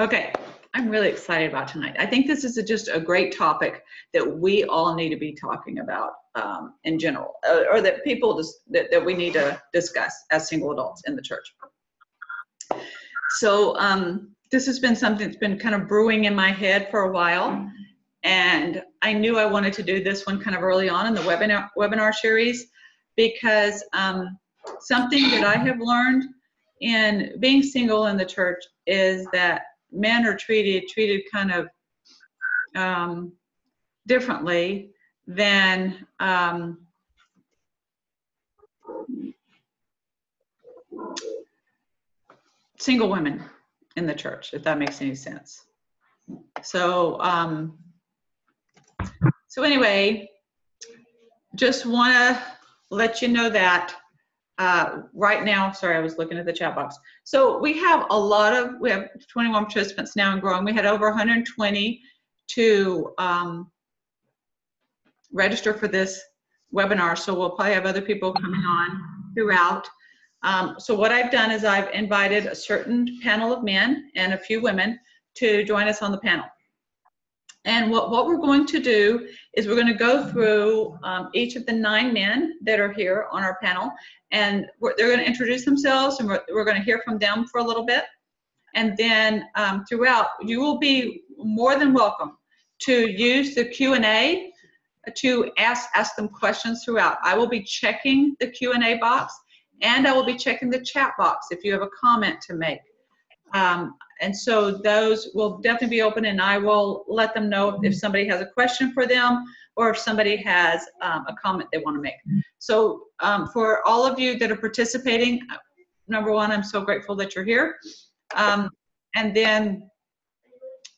Okay, I'm really excited about tonight. I think this is just a great topic that we all need to be talking about in general, or that people that we need to discuss as single adults in the church. So this has been something that's been kind of brewing in my head for a while, and I knew I wanted to do this one kind of early on in the webinar series because something that I have learned in being single in the church is that men are treated kind of differently than single women in the church, if that makes any sense. So anyway, just want to let you know that right now, sorry, I was looking at the chat box. So we have 21 participants now and growing. We had over 120 to register for this webinar, so we'll probably have other people coming on throughout. So what I've done is I've invited a certain panel of men and a few women to join us on the panel. And what we're going to do is we're going to go through each of the 9 men that are here on our panel, and they're going to introduce themselves, and we're going to hear from them for a little bit. And then throughout, you will be more than welcome to use the Q&A to ask them questions throughout. I will be checking the Q&A box, and I will be checking the chat box if you have a comment to make. And so those will definitely be open, and I will let them know if somebody has a question for them or if somebody has a comment they want to make. So for all of you that are participating, number one, I'm so grateful that you're here. And then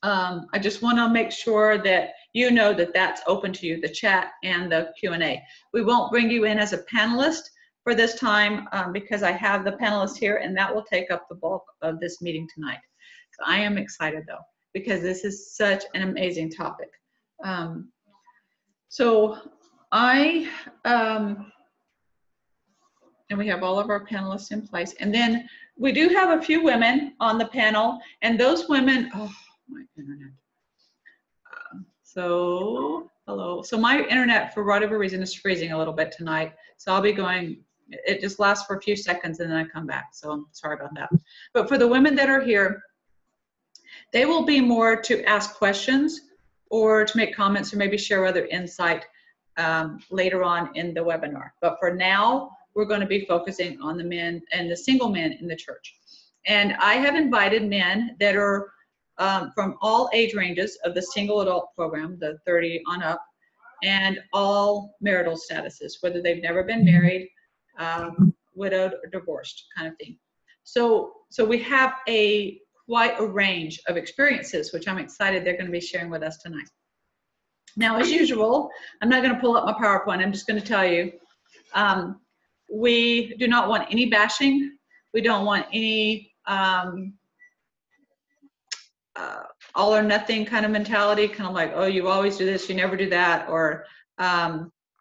I just want to make sure that you know that that's open to you, the chat and the Q&A. We won't bring you in as a panelist for this time because I have the panelists here, and that will take up the bulk of this meeting tonight. So I am excited though, because this is such an amazing topic. So and we have all of our panelists in place. And then we do have a few women on the panel, and those women, oh, my internet. So, hello. So my internet, for whatever reason, is freezing a little bit tonight. So I'll be going, it just lasts for a few seconds and then I come back. So I'm sorry about that. But for the women that are here, they will be more to ask questions or to make comments or maybe share other insight later on in the webinar. But for now, we're going to be focusing on the men and the single men in the church. And I have invited men that are from all age ranges of the single adult program, the 30 on up, and all marital statuses, whether they've never been married, widowed, or divorced kind of thing. So we have quite a range of experiences, which I'm excited they're going to be sharing with us tonight. Now, as usual, I'm not going to pull up my PowerPoint. I'm just going to tell you, we do not want any bashing. We don't want any all or nothing kind of mentality, kind of like, oh, you always do this, you never do that, or,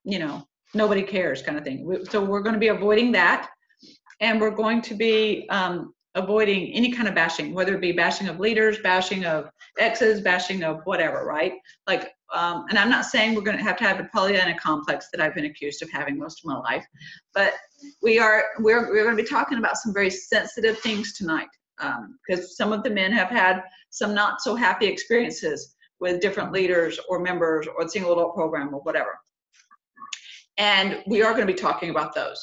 you know, nobody cares kind of thing. So we're going to be avoiding that, and we're going to be avoiding any kind of bashing, whether it be bashing of leaders, bashing of exes, bashing of whatever, right? Like, and I'm not saying we're going to have a Pollyanna complex that I've been accused of having most of my life, but we're going to be talking about some very sensitive things tonight, because some of the men have had some not so happy experiences with different leaders or members or the single adult program or whatever. And we are going to be talking about those,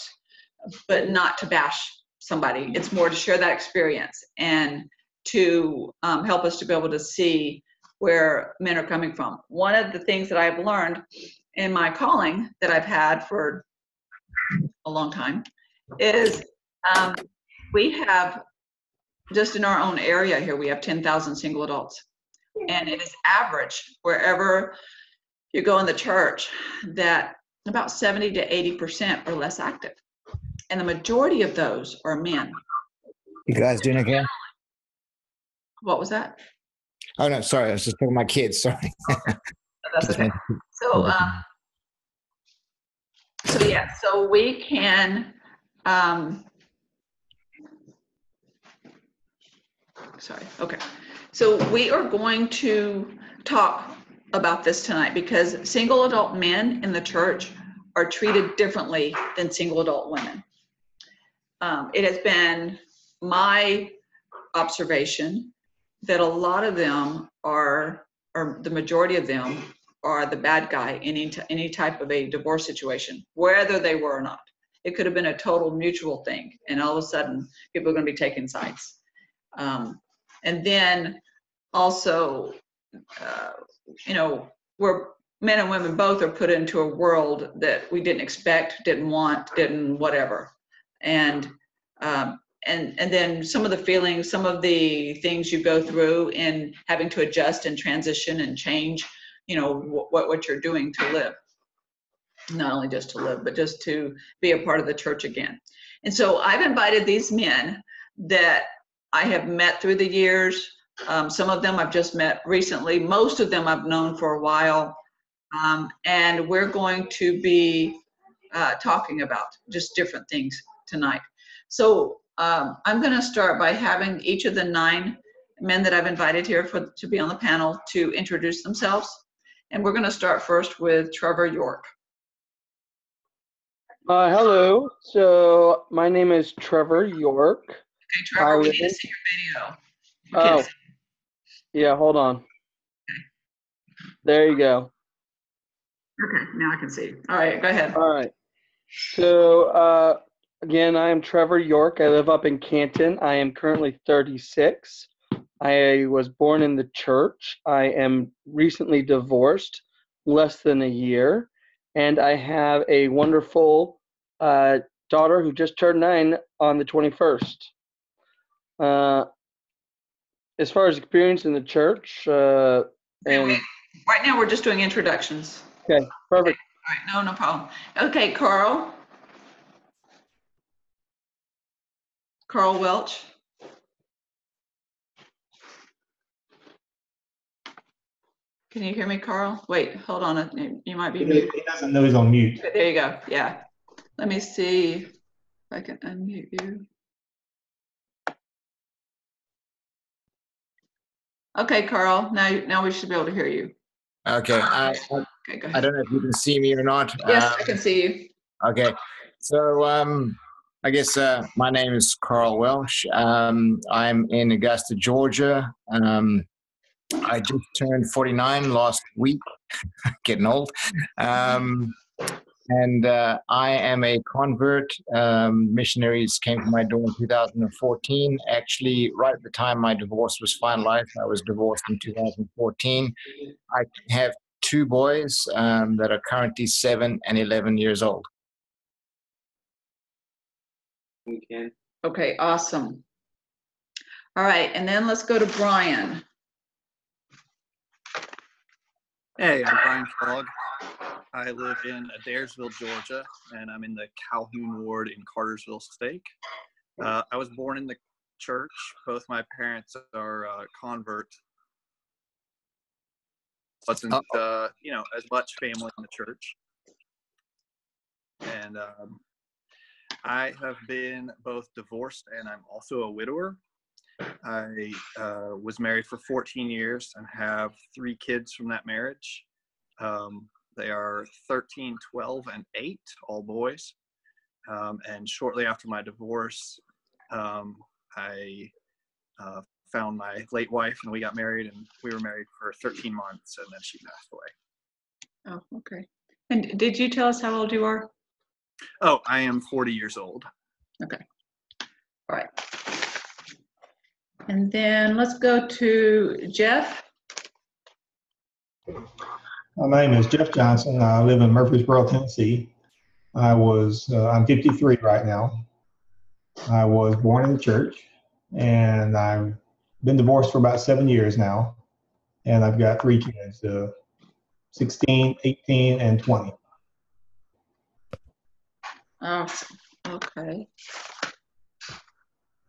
but not to bash somebody. It's more to share that experience and to help us to be able to see where men are coming from. One of the things that I've learned in my calling that I've had for a long time is we have, just in our own area here, we have 10,000 single adults. And it is average wherever you go in the church that about 70 to 80% are less active. And the majority of those are men. You guys doing okay? What was that? Oh, no, sorry. I was just talking to my kids. Sorry. Okay. That's okay. So yeah, so we can, Sorry. Okay. So we are going to talk about this tonight because single adult men in the church are treated differently than single adult women. It has been my observation that a lot of them are, or the majority of them, are the bad guy in any type of a divorce situation, whether they were or not. It could have been a total mutual thing, and all of a sudden, people are going to be taking sides. And then also, where men and women both are put into a world that we didn't expect, didn't want, didn't whatever. And then some of the feelings, some of the things you go through in having to adjust and transition and change, what you're doing to live. Not only just to live, but just to be a part of the church again. And so I've invited these men that I have met through the years. Some of them I've just met recently. Most of them I've known for a while. And we're going to be talking about just different things tonight. So I'm going to start by having each of the 9 men that I've invited here to be on the panel to introduce themselves. And we're going to start first with Trevor York. Hello. So my name is Trevor York. Okay, Trevor, we need to see your video. Oh, yeah, hold on. There you go. Okay, now I can see. All right, go ahead. All right. So, again, I am Trevor York. I live up in Canton. I am currently 36. I was born in the church. I am recently divorced, less than a year. And I have a wonderful daughter who just turned 9 on the 21st. As far as experience in the church, Right now we're just doing introductions. Okay, perfect. All right, no problem. Okay, Carl Welch. Can you hear me, Carl? Wait, hold on. You might be muted. He doesn't know he's on mute. There you go. Yeah. Let me see if I can unmute you. Okay, Carl. Now we should be able to hear you. Okay. Okay, go ahead. I don't know if you can see me or not. Yes, I can see you. Okay. So I guess my name is Carl Welsh. I'm in Augusta, Georgia. I just turned 49 last week. Getting old. And I am a convert. Missionaries came to my door in 2014. Actually, right at the time my divorce was finalized, I was divorced in 2014. I have 2 boys that are currently 7 and 11 years old. Okay, awesome. All right, and then let's go to Brian. Hey, I'm Brian Fogg. I live in Adairsville, Georgia, and I'm in the Calhoun ward in Cartersville Stake. I was born in the church. Both my parents are converts. Wasn't as much family in the church. And I have been both divorced and I'm also a widower. I was married for 14 years and have 3 kids from that marriage. They are 13, 12, and 8, all boys. And shortly after my divorce, I found my late wife and we got married, and we were married for 13 months and then she passed away. Oh, okay. And did you tell us how old you are? Oh, I am 40 years old. Okay. All right. And then let's go to Jeff. My name is Jeff Johnson. I live in Murfreesboro, Tennessee. I'm 53 right now. I was born in the church, and I've been divorced for about 7 years now. And I've got 3 kids, 16, 18, and 20. Awesome. Okay.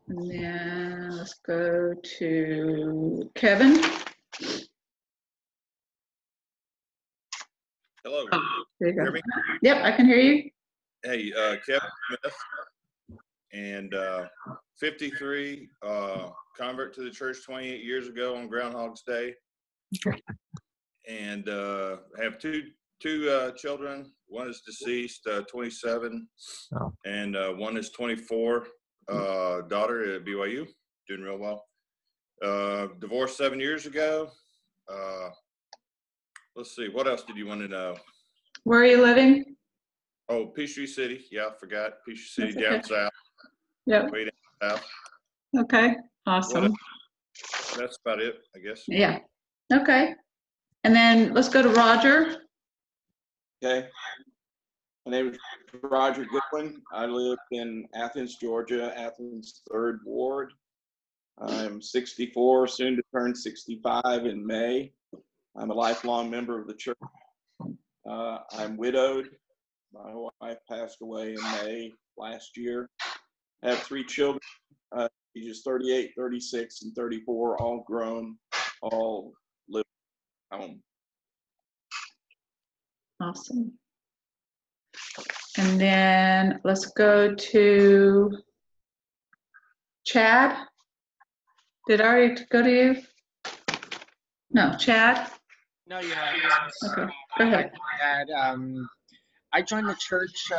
And then let's go to Kevin. Hello. Oh, there you go. Hear me? Yep, I can hear you. Hey, Kevin Smith. and 53, convert to the church 28 years ago on Groundhog's Day, and have two children. One is deceased, 27, and one is 24. Daughter at BYU, doing real well. Divorced 7 years ago. Let's see, what else did you want to know? Where are you living? Oh, Peachtree City. Yeah, I forgot. Peachtree City, That's down okay. south. Yep. Way down south. Okay. Awesome. That's about it, I guess. Yeah. Okay. And then let's go to Roger. Okay. My name is Roger Goodwin. I live in Athens, Georgia, Athens 3rd Ward. I'm 64, soon to turn 65 in May. I'm a lifelong member of the church. I'm widowed. My wife passed away in May last year. I have 3 children, ages 38, 36, and 34, all grown, all live at home. Awesome. And then let's go to Chad. Did I already go to you? No, Chad? No, you haven't. Okay, go ahead. I joined the church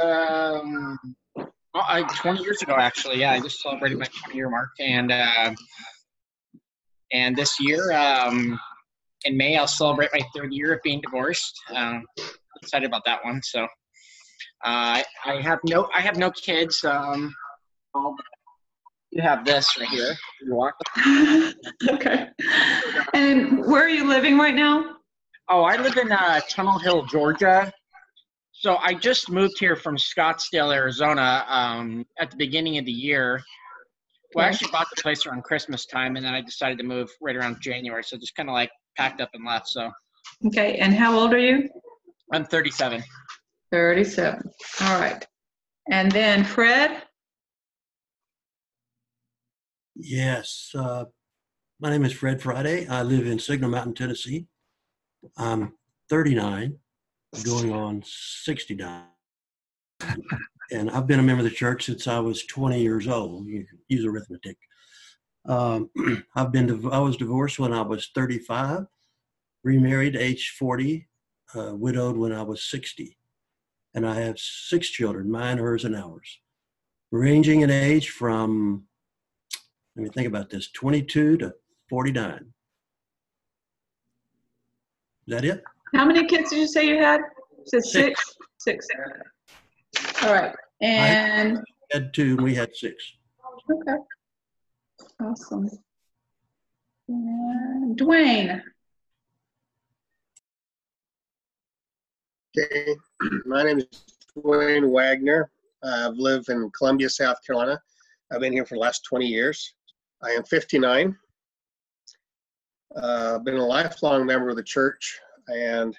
20 years ago, actually. Yeah, I just celebrated my 20-year mark, and this year in May I'll celebrate my 3rd year of being divorced. Excited about that one. So I have no kids. You have this right here. You want? Okay. And where are you living right now? Oh, I live in Tunnel Hill, Georgia. So I just moved here from Scottsdale, Arizona at the beginning of the year. Well, I actually bought the place around Christmas time, and then I decided to move right around January. So just kind of like packed up and left. So. Okay. And how old are you? I'm 37. 37. All right. And then Fred? Yes. My name is Fred Friday. I live in Signal Mountain, Tennessee. I'm 39, going on 69. And I've been a member of the church since I was 20 years old. You can use arithmetic. I was divorced when I was 35, remarried at age 40, widowed when I was 60. And I have 6 children, mine, hers, and ours, ranging in age from, let me think about this, 22 to 49. Is that it? How many kids did you say you had? You said 6? 6. All right. And I had 2, and we had 6. okay. Awesome. And Dwayne. Okay, my name is Dwayne Wagner. I've lived in Columbia, South Carolina. I've been here for the last 20 years. I am 59. I've been a lifelong member of the church, and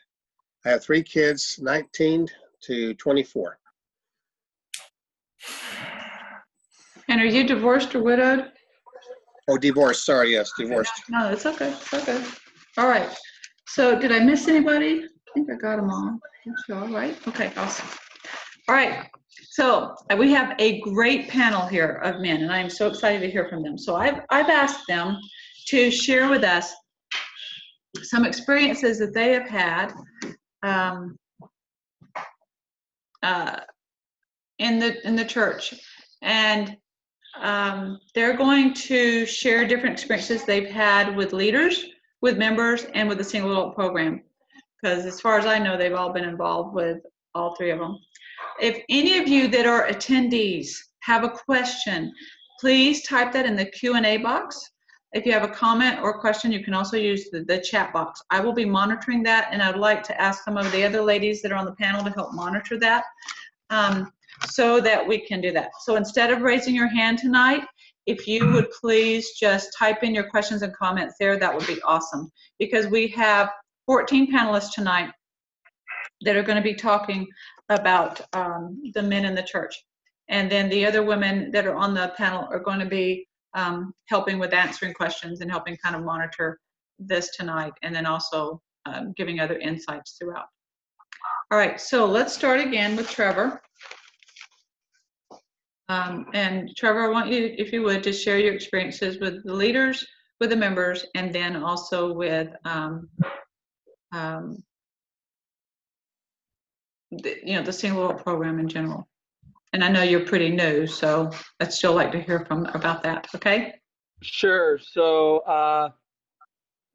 I have 3 kids, 19 to 24. And are you divorced or widowed? Oh, divorced. Sorry, yes, divorced. No, it's okay. It's okay. All right. So did I miss anybody? I think I got them all. All right. Okay, awesome. All right. So we have a great panel here of men, and I am so excited to hear from them. So I've asked them to share with us some experiences that they have had in the church, and they're going to share different experiences they've had with leaders, with members, and with the single adult program. Because as far as I know, they've all been involved with all 3 of them. If any of you that are attendees have a question, please type that in the Q&A box. If you have a comment or question, you can also use the chat box. I will be monitoring that, and I'd like to ask some of the other ladies that are on the panel to help monitor that so that we can do that. So instead of raising your hand tonight, if you would please just type in your questions and comments there, that would be awesome. Because we have 14 panelists tonight that are going to be talking about the men in the church. And then the other women that are on the panel are going to be helping with answering questions and helping kind of monitor this tonight, and then also giving other insights throughout. All right, so let's start again with Trevor. And Trevor, I want you, if you would, to share your experiences with the leaders, with the members, and then also with the single adult program in general. And I know you're pretty new, so I'd still like to hear about that. Okay. Sure. So,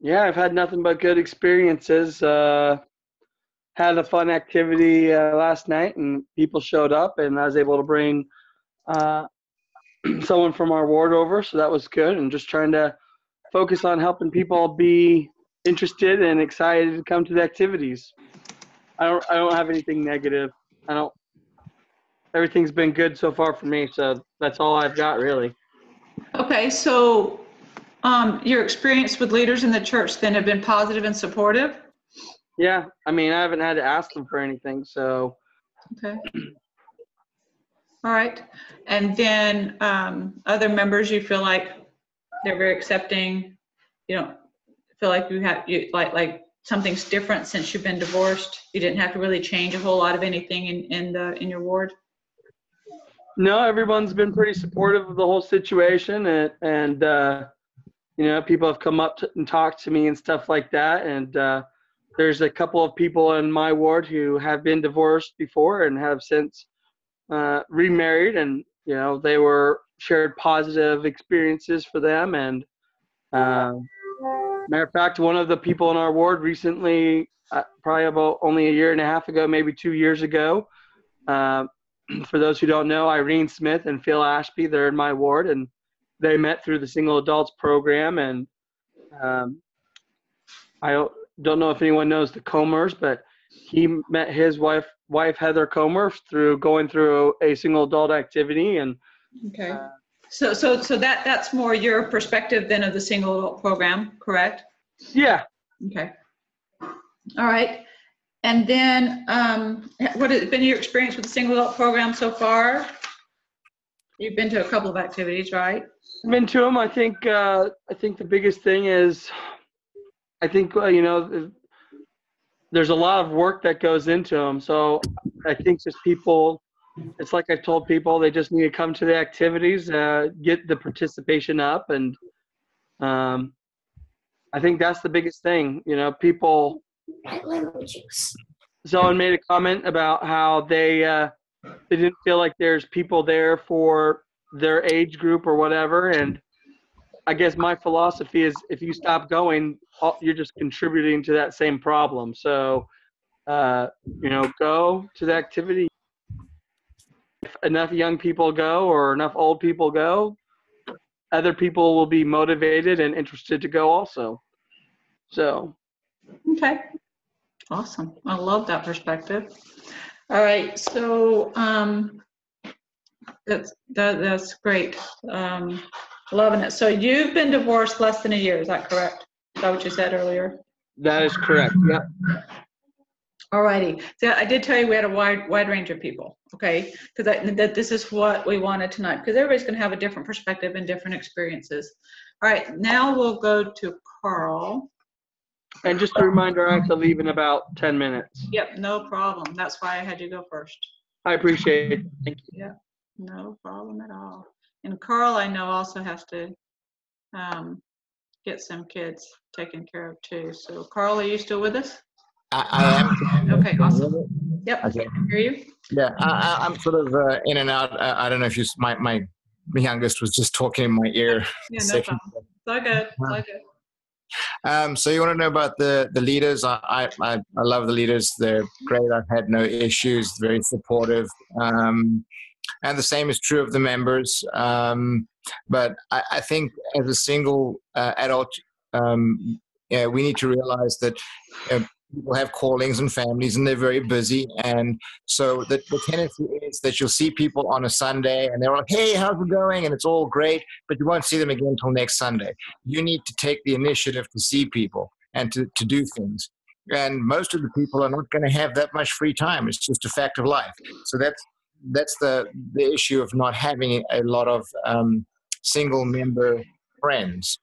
yeah, I've had nothing but good experiences. Had a fun activity last night, and people showed up, and I was able to bring someone from our ward over, so that was good. And just trying to focus on helping people be interested and excited to come to the activities. I don't have anything negative. Everything's been good so far for me, so that's all I've got really. Okay, so your experience with leaders in the church then have been positive and supportive? Yeah, I mean, I haven't had to ask them for anything, so. Okay. All right. And then other members, you feel like they're very accepting? You don't feel like like something's different since you've been divorced? You didn't have to really change a whole lot of anything in your ward? No, everyone's been pretty supportive of the whole situation, and people have come up and talked to me and stuff like that. And there's a couple of people in my ward who have been divorced before and have since remarried, and they were shared positive experiences for them. And matter of fact, one of the people in our ward recently, probably about only a year and a half ago, maybe 2 years ago, for those who don't know, Irene Smith and Phil Ashby, they're in my ward, and they met through the single adults program. And I don't know if anyone knows the Comers, but he met his wife Heather Comer through going through a single adult activity. And okay, so that's more your perspective than of the single adult program, correct? Yeah. Okay. All right. And then what has been your experience with the single adult program so far? You've been to a couple of activities, right? I've been to them. I think the biggest thing is, there's a lot of work that goes into them. So I think just people, it's like I told people, they just need to come to the activities, get the participation up. And I think that's the biggest thing. People, someone made a comment about how they didn't feel like there's people there for their age group or whatever. And I guess my philosophy is, if you stop going, you're just contributing to that same problem. So, go to the activity. If enough young people go or enough old people go, other people will be motivated and interested to go also. So. Okay. Awesome. I love that perspective. All right. So that's great. Loving it. So you've been divorced less than a year, is that correct? Is that what you said earlier? That is correct. Yep. All righty. So I did tell you we had a wide range of people, okay? Because that this is what we wanted tonight, because everybody's going to have a different perspective and different experiences. All right. Now we'll go to Carl. And just a reminder, I have to leave in about 10 minutes. Yep, no problem. That's why I had you go first. I appreciate it. Thank you. Yeah, no problem at all. And Carl, I know, also has to get some kids taken care of too. So Carl, are you still with us? I am. Okay, awesome. Yep, okay. I can hear you. Yeah, I'm sort of in and out. I don't know if my youngest was just talking in my ear. Yeah, no problem. It's all good. It's all good. So you want to know about the leaders? I love the leaders. They're great. I've had no issues. Very supportive. And the same is true of the members. But I think as a single adult, we need to realize that people have callings and families, and they're very busy. And so the tendency is that you'll see people on a Sunday, and they're like, hey, how's it going? And it's all great, but you won't see them again until next Sunday. You need to take the initiative to see people and to do things. And most of the people are not going to have that much free time. It's just a fact of life. So that's the issue of not having a lot of single member friends.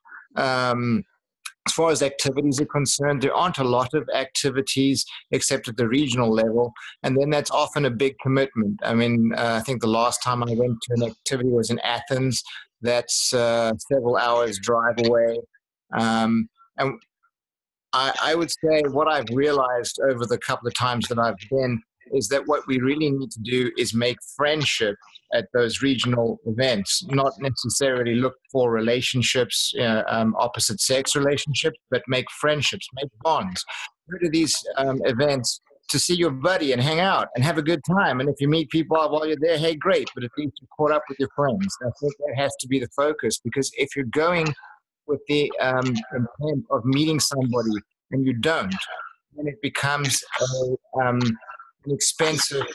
as far as activities are concerned, there aren't a lot of activities except at the regional level. And then that's often a big commitment. I mean, I think the last time I went to an activity was in Athens. That's several hours drive away. And I would say what I've realized over the couple of times that I've been is that what we really need to do is make friendship at those regional events, not necessarily look for relationships, opposite sex relationships, but make friendships, make bonds. Go to these events to see your buddy and hang out and have a good time. And if you meet people while you're there, hey, great, but at least you're caught up with your friends. I think that has to be the focus, because if you're going with the intent of meeting somebody and you don't, then it becomes an expensive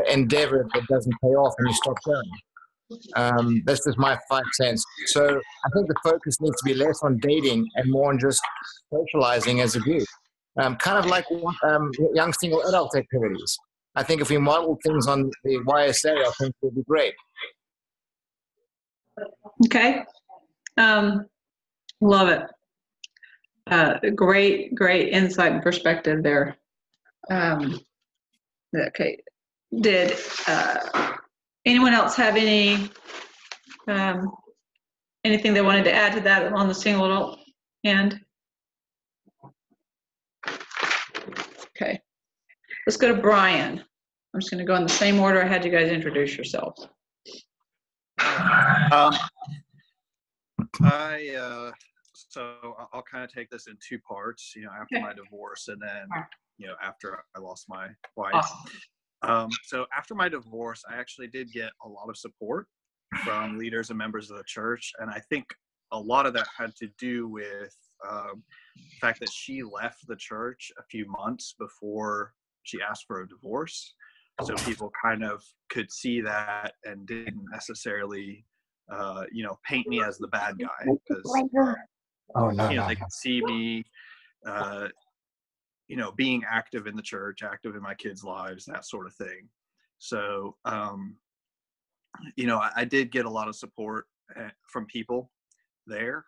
endeavor that doesn't pay off and you stop going. That's just my 5 cents. So I think the focus needs to be less on dating and more on just socializing as a group. Kind of like young single adult activities. I think if we model things on the YSA, I think it would be great. Okay. Love it. Great insight and perspective there. Okay. Did anyone else have anything they wanted to add to that on the single adult end? Okay. Let's go to Brian. I'm just going to go in the same order I had you guys introduce yourselves. So I'll kind of take this in 2 parts, after my divorce and then, after I lost my wife. Awesome. So after my divorce, I actually did get a lot of support from leaders and members of the church. And I think a lot of that had to do with the fact that she left the church a few months before she asked for a divorce. So people kind of could see that and didn't necessarily paint me as the bad guy, because they could see me being active in the church, active in my kids' lives, that sort of thing. So I did get a lot of support from people there.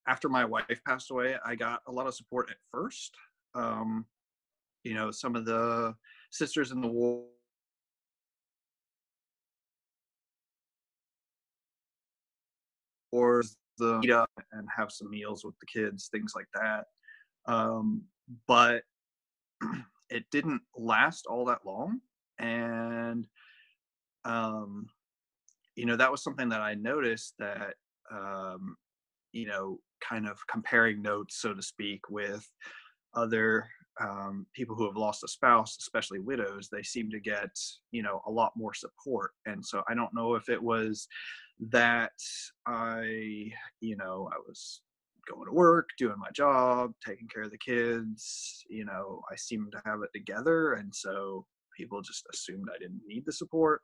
After my wife passed away, I got a lot of support at first. Some of the sisters in the war or the meet up and have some meals with the kids, things like that. But it didn't last all that long. And, that was something that I noticed that, kind of comparing notes, so to speak, with other people who have lost a spouse, especially widows, they seem to get, a lot more support. And so I don't know if it was that I was going to work, doing my job, taking care of the kids, I seemed to have it together. And so people just assumed I didn't need the support.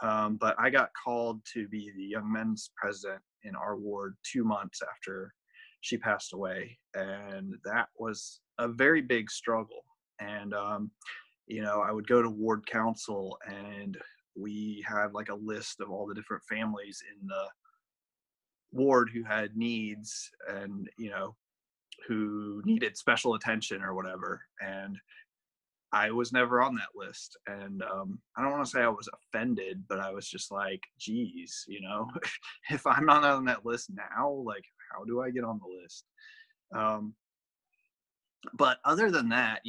But I got called to be the young men's president in our ward 2 months after she passed away. And that was a very big struggle. And, I would go to ward council and we had like a list of all the different families in the ward who had needs and, who needed special attention or whatever. And I was never on that list. And I don't want to say I was offended, but I was just like, geez, if I'm not on that list now, like, how do I get on the list? But other than that,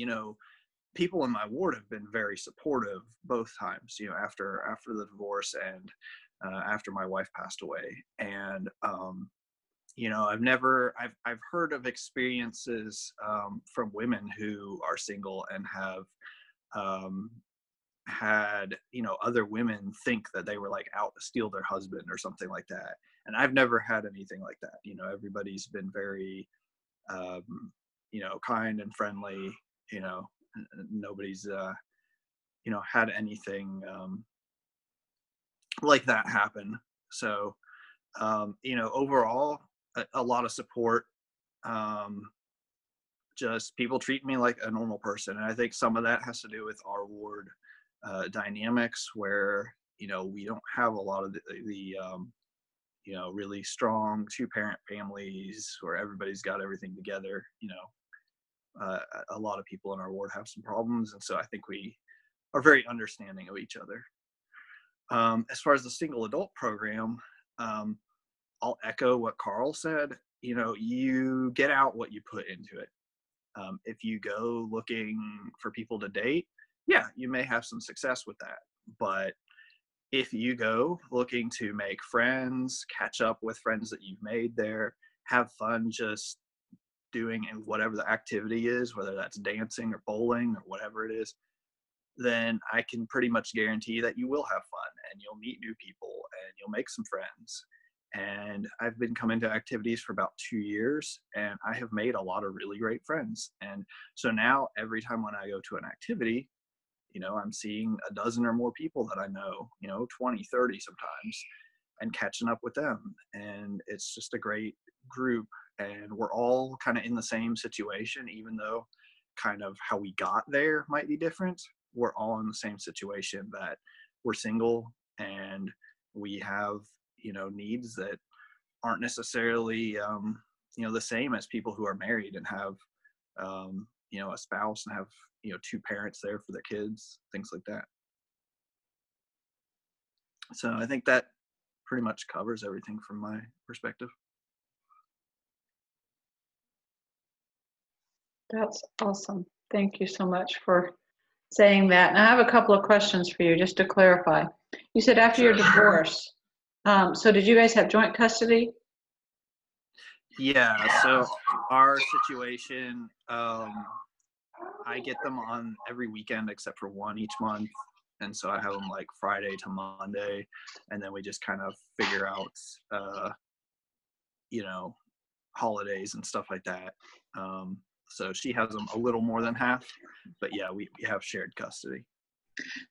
people in my ward have been very supportive both times, after the divorce and after my wife passed away. And, I've heard of experiences from women who are single and have had, other women think that they were like out to steal their husband or something like that. And I've never had anything like that. Everybody's been very, kind and friendly, nobody's, had anything like that happen. So, overall, a lot of support. Just people treat me like a normal person. And I think some of that has to do with our ward dynamics where, we don't have a lot of the really strong 2-parent families where everybody's got everything together. A lot of people in our ward have some problems, and so I think we are very understanding of each other. As far as the single adult program, I'll echo what Carl said. You get out what you put into it. If you go looking for people to date, yeah, you may have some success with that. But if you go looking to make friends, catch up with friends that you've made there, have fun just doing and whatever the activity is, whether that's dancing or bowling or whatever it is, then I can pretty much guarantee that you will have fun and you'll meet new people and you'll make some friends. And I've been coming to activities for about 2 years, and I have made a lot of really great friends. And so now every time when I go to an activity, I'm seeing a dozen or more people that I know, 20, 30 sometimes, and catching up with them. And it's just a great group, and we're all kind of in the same situation, even though kind of how we got there might be different. We're all in the same situation, that we're single and we have, needs that aren't necessarily, the same as people who are married and have, a spouse and have, 2 parents there for their kids, things like that. So I think that pretty much covers everything from my perspective. That's awesome. Thank you so much for saying that. And I have a couple of questions for you, just to clarify. You said after your divorce, so did you guys have joint custody? Yeah, so our situation, I get them on every weekend except for one each month. And so I have them like Friday to Monday, and then we just kind of figure out, holidays and stuff like that. So she has them a little more than half, but yeah, we have shared custody.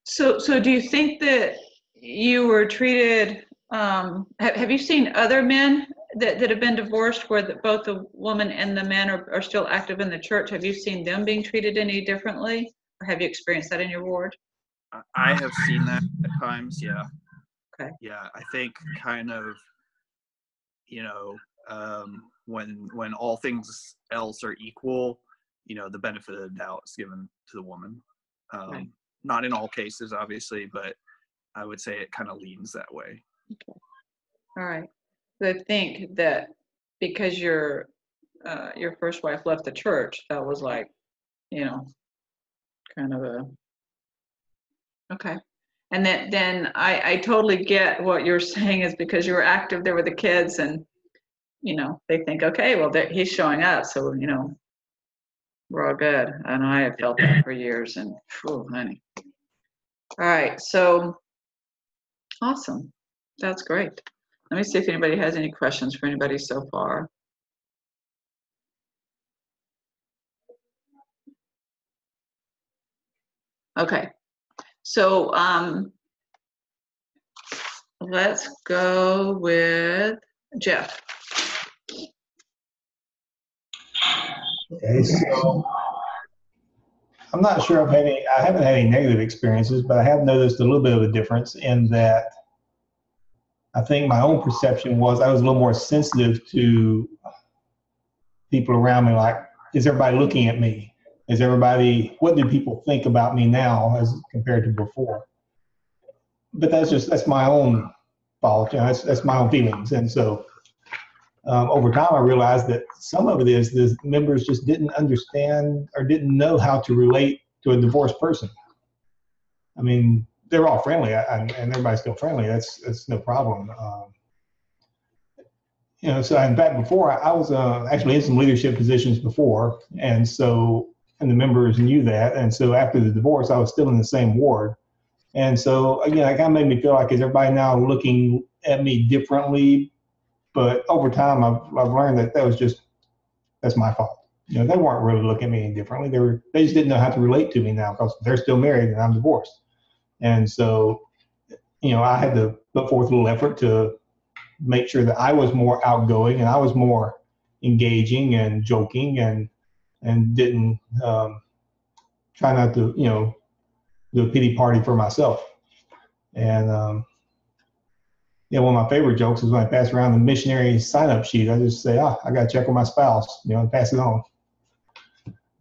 So do you think that you were treated, have you seen other men that have been divorced where both the woman and the man are still active in the church? Have you seen them being treated any differently? Or have you experienced that in your ward? I have seen that at times, yeah. Okay. Yeah, I think kind of, when all things else are equal, the benefit of the doubt is given to the woman. Right. Not in all cases, obviously, but I would say it kind of leans that way. Okay. All right. So I think that because your first wife left the church, that was like, kind of a, okay. And then I totally get what you're saying is because you were active there with the kids, and they think, okay, well, he's showing up, so we're all good. And I have felt that for years, and honey. All right, so awesome. That's great. Let me see if anybody has any questions for anybody so far. Okay, so let's go with Jeff. Okay, so I'm not sure I haven't had any negative experiences, but I have noticed a little bit of a difference in that I think my own perception was I was a little more sensitive to people around me. Like, is everybody looking at me? What do people think about me now as compared to before? But that's my own fault. That's my own feelings. And so over time, I realized that some of it is the members just didn't understand or didn't know how to relate to a divorced person. I mean, they're all friendly, and everybody's still friendly. That's no problem. So in fact, before I was actually in some leadership positions before, and the members knew that. And so after the divorce, I was still in the same ward. And so again, it kind of made me feel like, is everybody now looking at me differently? But over time, I've learned that that's my fault. They weren't really looking at me any differently. They just didn't know how to relate to me now because they're still married and I'm divorced. And so, I had to put forth a little effort to make sure that I was more outgoing and I was more engaging and joking and didn't try not to, do a pity party for myself. And one of my favorite jokes is when I pass around the missionary sign-up sheet. I just say, I got to check with my spouse, and pass it on.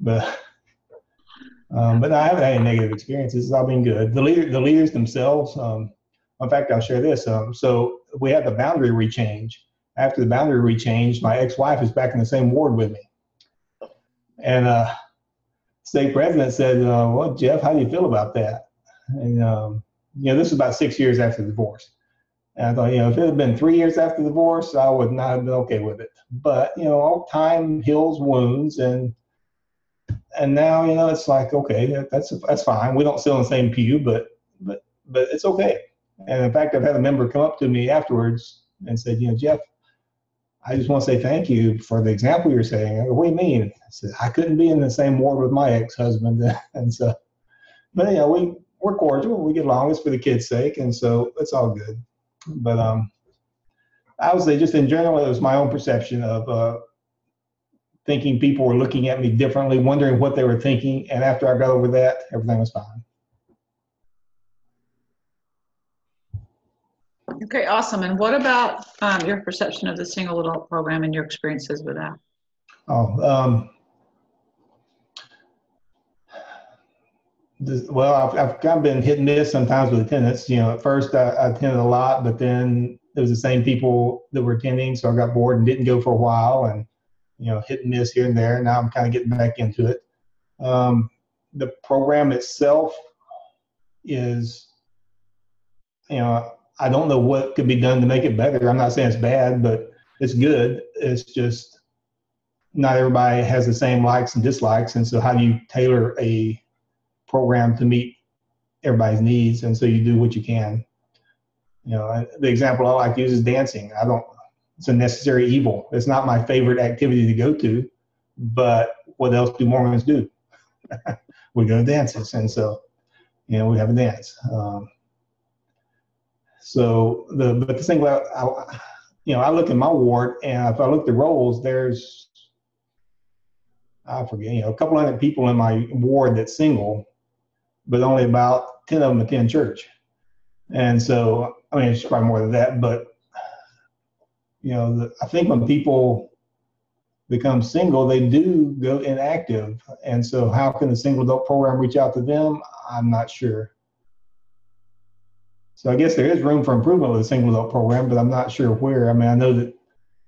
But I haven't had any negative experiences. It's all been good. The leaders themselves, in fact, I'll share this. So we had the boundary rechange. After the boundary rechange, my ex-wife is back in the same ward with me. And state president said, well, Jeff, how do you feel about that? And, this is about 6 years after the divorce. And I thought, if it had been 3 years after the divorce, I would not have been okay with it. But, all time heals wounds. And now, it's like, okay, that's fine. We don't sit on the same pew, but it's okay. And in fact, I've had a member come up to me afterwards and said, Jeff, I just want to say thank you for the example you're saying. I go, what do you mean? I said, I couldn't be in the same ward with my ex-husband. And so, but we're cordial. We get along. It's for the kids' sake. And so it's all good. But I would say just in general, it was my own perception of thinking people were looking at me differently, wondering what they were thinking. And after I got over that, everything was fine. Okay, awesome. And what about your perception of the single adult program and your experiences with that? I've kind of been hit and miss sometimes with attendance. At first I attended a lot, but then it was the same people that were attending, so I got bored and didn't go for a while, and hit and miss here and there. Now I'm kind of getting back into it. The program itself is, I don't know what could be done to make it better. I'm not saying it's bad, but it's good. It's just not everybody has the same likes and dislikes, and so how do you tailor a program to meet everybody's needs? And so you do what you can. The example I like to use is dancing. It's a necessary evil. It's not my favorite activity to go to, but what else do Mormons do? We go to dances. And so, we have a dance. But the thing about, I look in my ward, and if I look at the rolls, there's, I forget, a couple hundred people in my ward that's single, but only about 10 of them attend church. And so, it's probably more than that, but, I think when people become single, they do go inactive. And so how can the single adult program reach out to them? I'm not sure. So I guess there is room for improvement with the single adult program, but I'm not sure where. I know that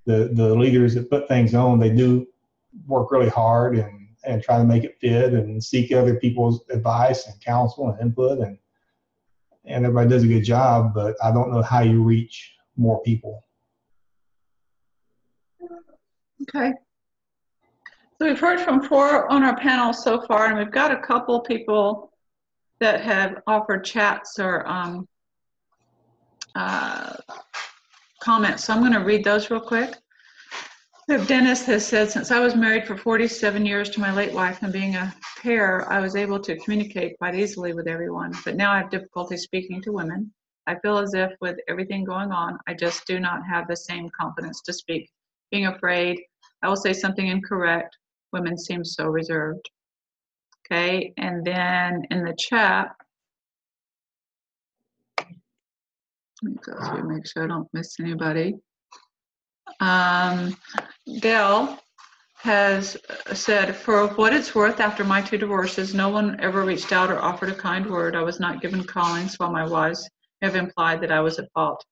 the leaders that put things on, they do work really hard and try to make it fit and seek other people's advice and counsel and input, and everybody does a good job, but I don't know how you reach more people. Okay. So we've heard from 4 on our panel so far, and we've got a couple people that have offered chats or comments. So I'm going to read those real quick. Dennis has said, since I was married for 47 years to my late wife and being a pair, I was able to communicate quite easily with everyone, but now I have difficulty speaking to women. I feel as if with everything going on, I just do not have the same confidence to speak. Being afraid I will say something incorrect. Women seem so reserved. Okay, and then in the chat, let me go through, make sure I don't miss anybody. Gail has said, for what it's worth, after my 2 divorces, no one ever reached out or offered a kind word. I was not given callings, while my wives have implied that I was at fault.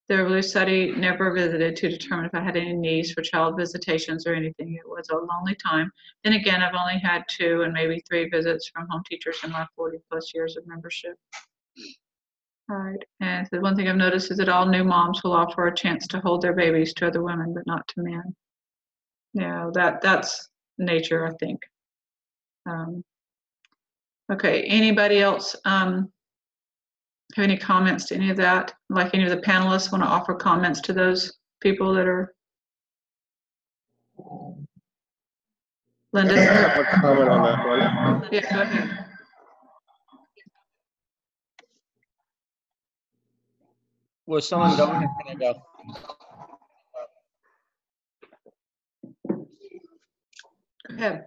The relief study never visited to determine if I had any needs for child visitations or anything. It was a lonely time. Then again, I've only had 2 and maybe 3 visits from home teachers in my 40+ years of membership. All right, and the one thing I've noticed is that all new moms will offer a chance to hold their babies to other women, but not to men. Yeah, that's nature, I think. Okay, anybody else have any comments to any of that? Like any of the panelists want to offer comments to those people that are? Linda? I have a comment on that one. Yeah, go ahead. Was someone going or can I go? Go ahead.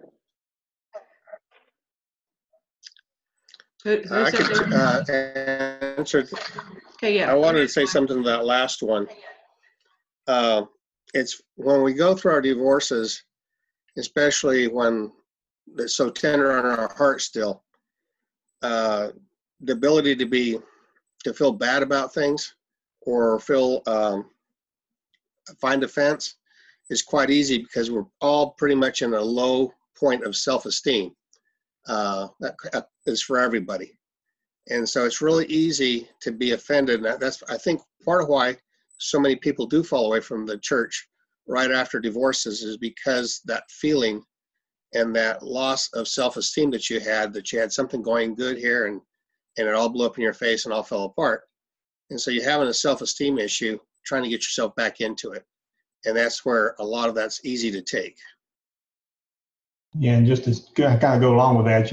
I could answer? Okay, yeah. I wanted to say something to that last one. It's when we go through our divorces, especially when it's so tender on our heart still, the ability to feel bad about things or find offense is quite easy because we're all pretty much in a low point of self-esteem. That is for everybody. And so it's really easy to be offended. And that's, I think, part of why so many people do fall away from the church right after divorces is because that feeling and that loss of self-esteem that you had something going good here and it all blew up in your face and all fell apart. And so you're having a self-esteem issue, trying to get yourself back into it. And that's where a lot of that's easy to take. Yeah, and just to kind of go along with that,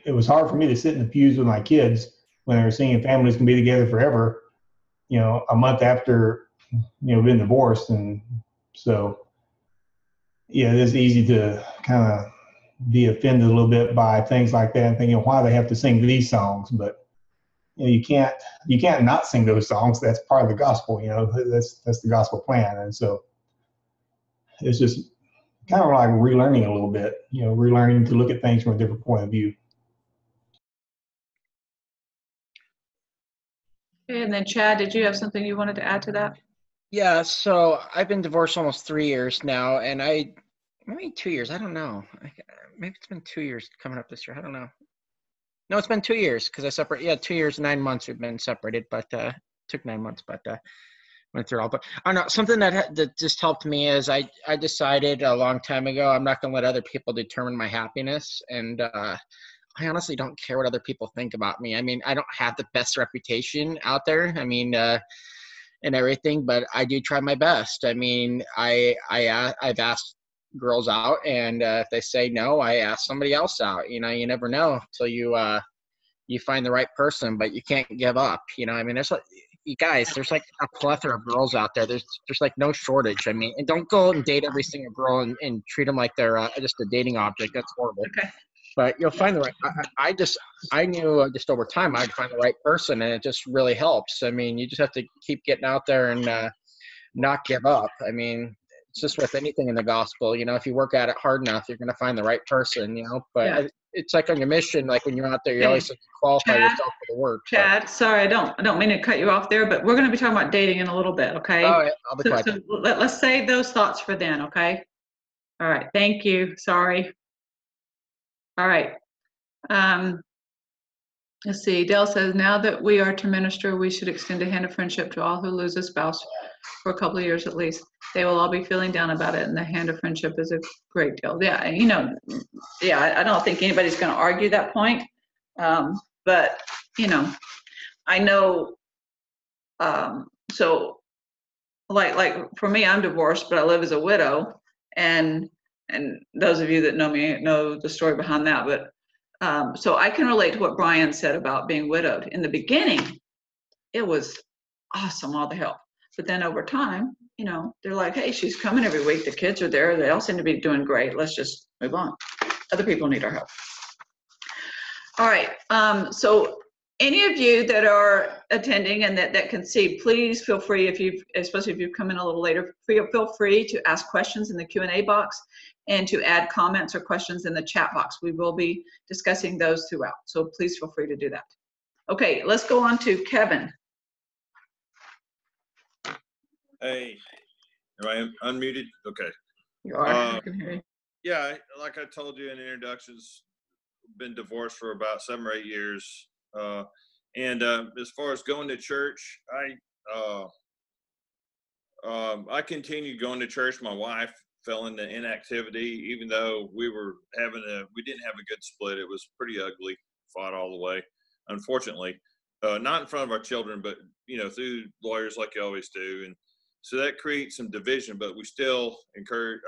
it was hard for me to sit in the pews with my kids when they were seeing families can be together forever, a month after, being divorced. And so, yeah, it is easy to kind of be offended a little bit by things like that and thinking why they have to sing these songs. But you can't not sing those songs. That's part of the gospel. That's the gospel plan. And so it's just kind of like relearning a little bit. Relearning to look at things from a different point of view. Okay, and then Chad, did you have something you wanted to add to that? Yeah, so I've been divorced almost 3 years now, and maybe 2 years, I don't know. Maybe it's been 2 years coming up this year, I don't know. No, it's been 2 years because 2 years, 9 months we've been separated, but took 9 months, but went through all. But I don't know, something that just helped me is I decided a long time ago I'm not going to let other people determine my happiness, and I honestly don't care what other people think about me. I mean, I don't have the best reputation out there. I mean, and everything, but I do try my best. I mean, I've asked girls out, and if they say no, I ask somebody else out. You never know until you find the right person, but you can't give up. I mean, there's there's like a plethora of girls out there. There's like no shortage. I mean, and don't go and date every single girl and treat them like they're just a dating object. That's horrible. Okay. But you'll find the right. I knew just over time I'd find the right person, and it just really helps. I mean, you just have to keep getting out there and not give up. I mean, it's just with anything in the gospel. If you work at it hard enough, you're going to find the right person. But Yeah. It's like on your mission. Like when you're out there, you Okay. always have to qualify yourself for the work. Chad, sorry, I don't mean to cut you off there, but we're going to be talking about dating in a little bit. Okay. All right, I'll be quiet. So let's save those thoughts for then. Okay. All right. Thank you. Sorry. All right. Let's see. Dale says, now that we are to minister, we should extend a hand of friendship to all who lose a spouse for a couple of years at least. They will all be feeling down about it, and the hand of friendship is a great deal. Yeah, I don't think anybody's going to argue that point. But, I know, so like for me, I'm divorced, but I live as a widow. And those of you that know me know the story behind that. But so I can relate to what Brian said about being widowed. In the beginning, it was awesome, all the help. But then over time, they're like, hey, she's coming every week. The kids are there. They all seem to be doing great. Let's just move on. Other people need our help. All right. So any of you that are attending and that can see, please feel free, especially if you've come in a little later, feel free to ask questions in the Q&A box and to add comments or questions in the chat box. We will be discussing those throughout. So please feel free to do that. Okay, let's go on to Kevin. Hey, am I unmuted? Okay. You are. I can hear you. Yeah, like I told you in the introductions, been divorced for about 7 or 8 years. And as far as going to church, I continued going to church. My wife fell into inactivity, even though we didn't have a good split. It was pretty ugly, fought all the way, unfortunately. Not in front of our children, but through lawyers like you always do. And so that creates some division, but I still encourage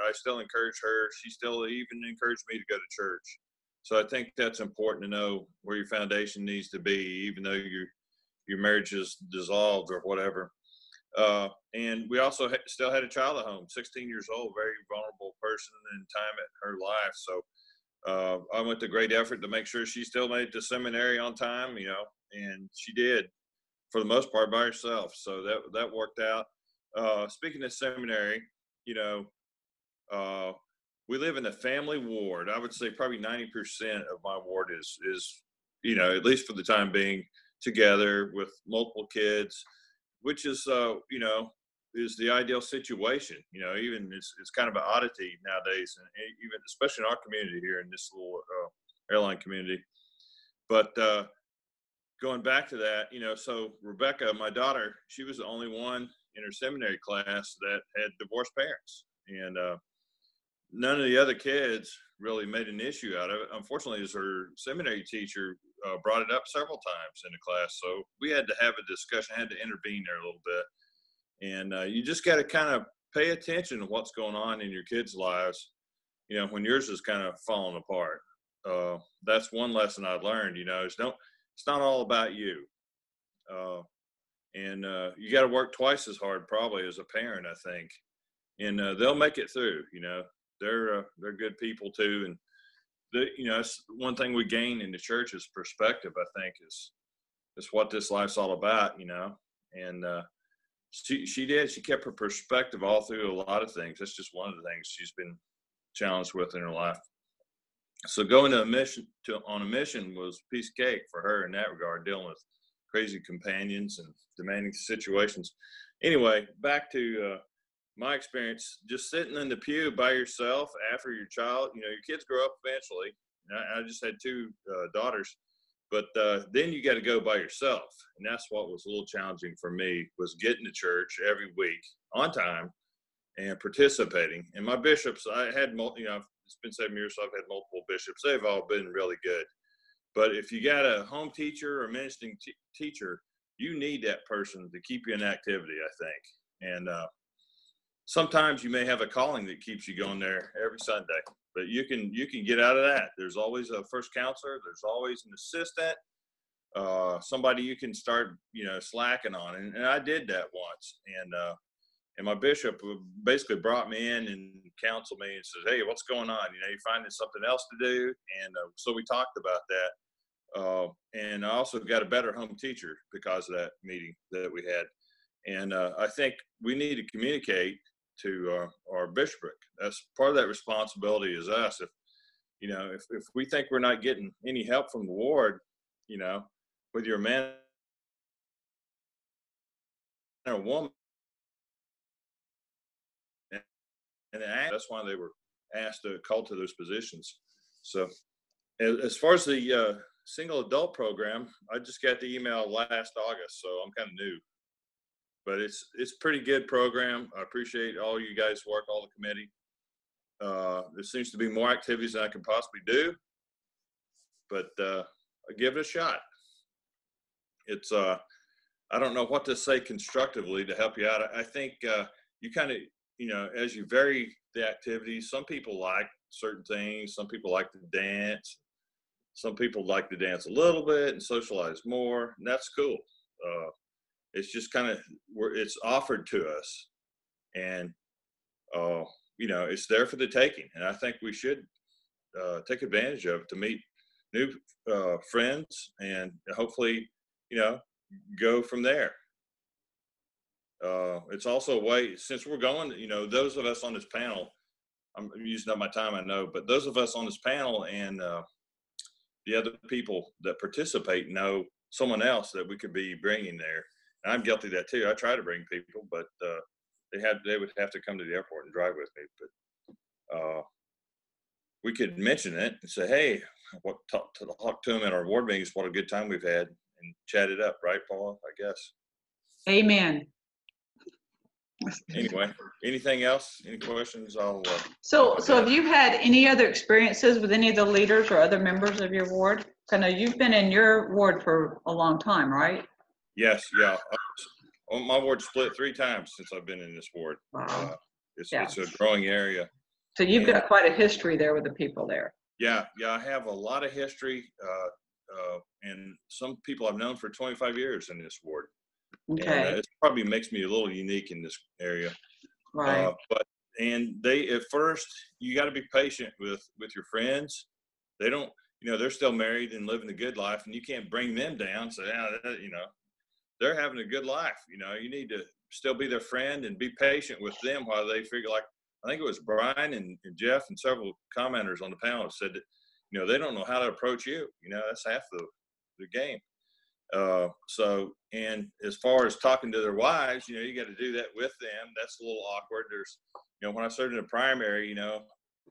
her. She still even encouraged me to go to church. So I think that's important to know where your foundation needs to be, even though your marriage is dissolved or whatever. And we also still had a child at home, 16 years old, very vulnerable person in time at her life. So I went to great effort to make sure she still made it to seminary on time, and she did for the most part by herself. So that worked out. Speaking of seminary, we live in a family ward. I would say probably 90% of my ward is at least for the time being, together with multiple kids, which is is the ideal situation. Even it's kind of an oddity nowadays, and even especially in our community here in this little airline community. But going back to that, so Rebecca, my daughter, she was the only one in her seminary class that had divorced parents, and none of the other kids really made an issue out of it. Unfortunately, as her seminary teacher brought it up several times in the class, so we had to have a discussion, had to intervene there a little bit. And you just got to kind of pay attention to what's going on in your kids' lives, when yours is kind of falling apart. That's one lesson I learned, it's not all about you. And you got to work twice as hard probably as a parent, I think. And they'll make it through, they're good people too. And it's one thing we gain in the church is perspective, I think, is what this life's all about, and she did. She kept her perspective all through a lot of things. That's just one of the things she's been challenged with in her life. So going on a mission was a piece of cake for her in that regard, dealing with crazy companions and demanding situations. Anyway, back to my experience, just sitting in the pew by yourself after your child, your kids grow up eventually. I just had two daughters. But then you got to go by yourself. And that's what was a little challenging for me, was getting to church every week on time and participating. And my bishops, I had, it's been 7 years, so I've had multiple bishops. They've all been really good. But if you got a home teacher or ministering teacher, you need that person to keep you in activity, I think. And sometimes you may have a calling that keeps you going there every Sunday. But you can get out of that. There's always a first counselor. There's always an assistant, somebody you can start, slacking on. And I did that once. And my bishop basically brought me in and counseled me and said, "Hey, what's going on? You're finding something else to do." And so we talked about that. And I also got a better home teacher because of that meeting that we had. And I think we need to communicate to our bishopric. That's part of that responsibility is us. If we think we're not getting any help from the ward, whether you're a man or a woman, and that's why they were asked to call to those positions. So as far as the single adult program, I just got the email last August, so I'm kind of new. But it's a pretty good program. I appreciate all you guys' work, all the committee. There seems to be more activities than I can possibly do, but I give it a shot. It's I don't know what to say constructively to help you out. I think you kind of, as you vary the activities, some people like certain things. Some people like to dance. Some people like to dance a little bit and socialize more, and that's cool. It's just kind of where it's offered to us, and it's there for the taking. And I think we should take advantage of it to meet new friends and hopefully, go from there. It's also a way, since we're going, those of us on this panel, I'm using up my time, I know, but those of us on this panel and the other people that participate know someone else that we could be bringing there. And I'm guilty of that too. I try to bring people, but they would have to come to the airport and drive with me. But we could mention it and say, "Hey, talk to them at our ward meetings. What a good time we've had," and chat it up, right, Paula? I guess. Amen. Anyway, anything else? Any questions? So have you had any other experiences with any of the leaders or other members of your ward? I know you've been in your ward for a long time, right? Yes, yeah. My ward split 3 times since I've been in this ward. Wow. It's a growing area. So you've got quite a history there with the people there. Yeah, I have a lot of history, and some people I've known for 25 years in this ward. Okay. And it probably makes me a little unique in this area. Right. At first, you got to be patient with your friends. they don't, they're still married and living a good life, and you can't bring them down. So, they're having a good life. You need to still be their friend and be patient with them while they figure, like, I think it was Brian and Jeff and several commenters on the panel said that, they don't know how to approach you. That's half the game. So, and as far as talking to their wives, you got to do that with them. That's a little awkward. There's, when I served in the primary,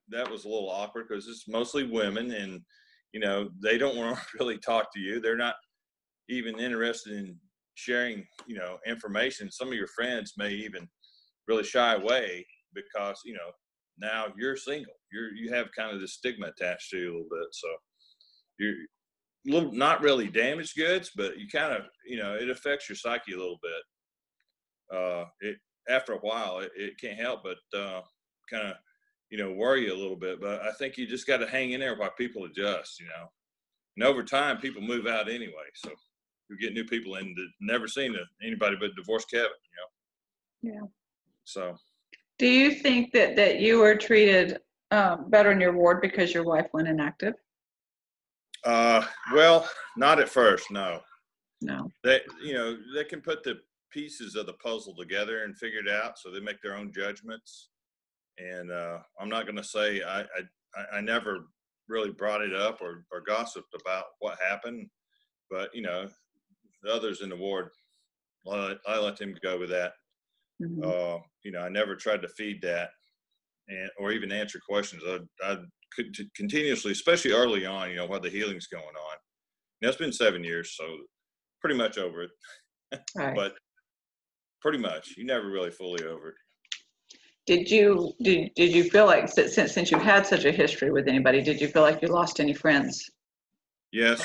that was a little awkward because it's mostly women, and, they don't want to really talk to you. They're not even interested in sharing, information. Some of your friends may even really shy away because, now you're single. You have kind of this stigma attached to you a little bit. So you're not really damaged goods, but you kind of, it affects your psyche a little bit. After a while, it can't help but kind of, worry you a little bit. But I think you just got to hang in there while people adjust, and over time, people move out anyway. So you get new people in that never seen anybody but divorced Kevin, Yeah. So. Do you think that you were treated better in your ward because your wife went inactive? Well, not at first, no. No. They can put the pieces of the puzzle together and figure it out, so they make their own judgments. And I'm not going to say I never really brought it up or gossiped about what happened, but the others in the ward, I let them go with that. Mm-hmm. I never tried to feed that or even answer questions. I could continuously, especially early on, while the healing's going on. It's been 7 years, so pretty much over it. Right. But pretty much, you never really fully over it. Did you feel like, since you had such a history with anybody, did you feel like you lost any friends? Yes,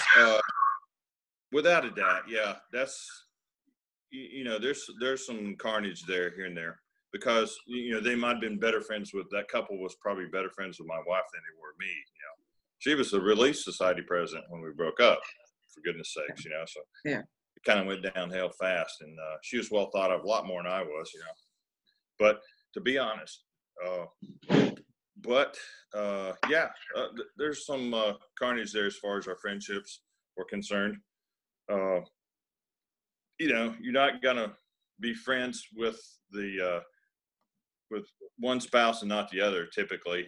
without a doubt. Yeah, that's, there's some carnage there here and there because, they might have been better friends with, that couple was probably better friends with my wife than they were me. She was the Relief Society president when we broke up, for goodness sakes, so yeah, it kind of went downhill fast, and she was well thought of a lot more than I was, but to be honest, there's some carnage there as far as our friendships were concerned. You're not gonna be friends with with one spouse and not the other. Typically,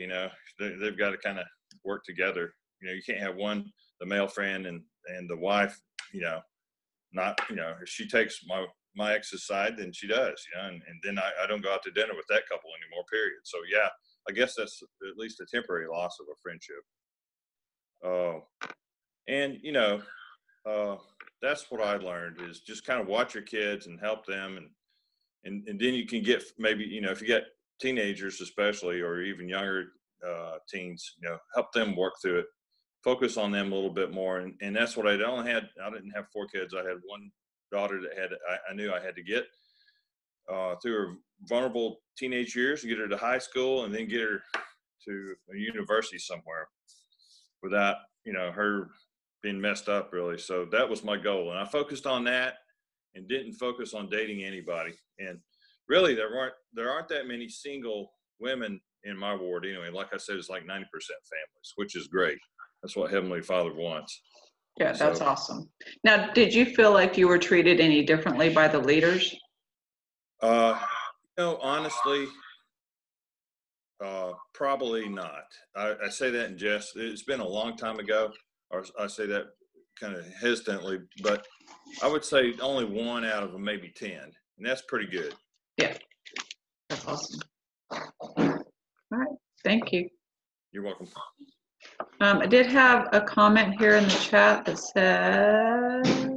they've got to kind of work together. You can't have the male friend and the wife. Not if she takes my ex's side, then she does. And then I don't go out to dinner with that couple anymore. Period. So yeah, I guess that's at least a temporary loss of a friendship. And that's what I learned is just kind of watch your kids and help them, and then you can get maybe if you get teenagers especially or even younger teens, help them work through it, focus on them a little bit more, and that's what I didn't have 4 kids. I had one daughter that I knew I had to get through her vulnerable teenage years and get her to high school and then get her to a university somewhere without her being messed up really. So that was my goal, and I focused on that and didn't focus on dating anybody. And really there aren't that many single women in my ward anyway. Like I said, it's like 90% families, which is great. That's what Heavenly Father wants. Yeah, that's awesome. Now, did you feel like you were treated any differently by the leaders? Honestly, probably not. I say that in jest. It's been a long time ago, or I say that kind of hesitantly, but I would say only 1 out of maybe 10, and that's pretty good. Yeah, that's awesome. All right, thank you. You're welcome. I did have a comment here in the chat that says,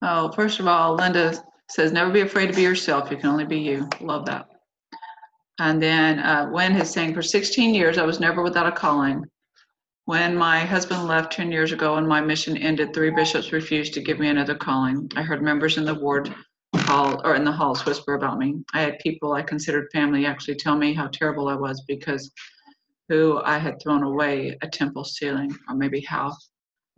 oh, first of all, Linda says, never be afraid to be yourself. You can only be you. Love that. And then Wen is saying, for 16 years, I was never without a calling. When my husband left 10 years ago and my mission ended, 3 bishops refused to give me another calling. I heard members in the ward in the halls whisper about me. I had people I considered family actually tell me how terrible I was because who I had thrown away a temple ceiling, or maybe how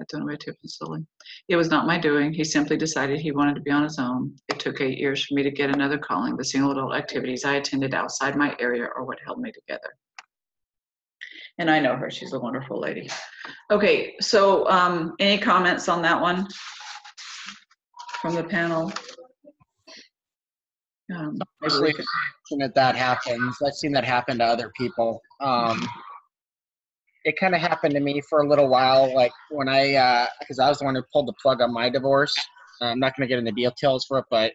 at the Innovative Facility. It was not my doing. He simply decided he wanted to be on his own. It took 8 years for me to get another calling. The single adult activities I attended outside my area are what held me together. And I know her. She's a wonderful lady. Okay, so any comments on that one from the panel? Obviously, that happens. I've seen that happen to other people. It kind of happened to me for a little while, like when because I was the one who pulled the plug on my divorce. I'm not going to get into details for it, but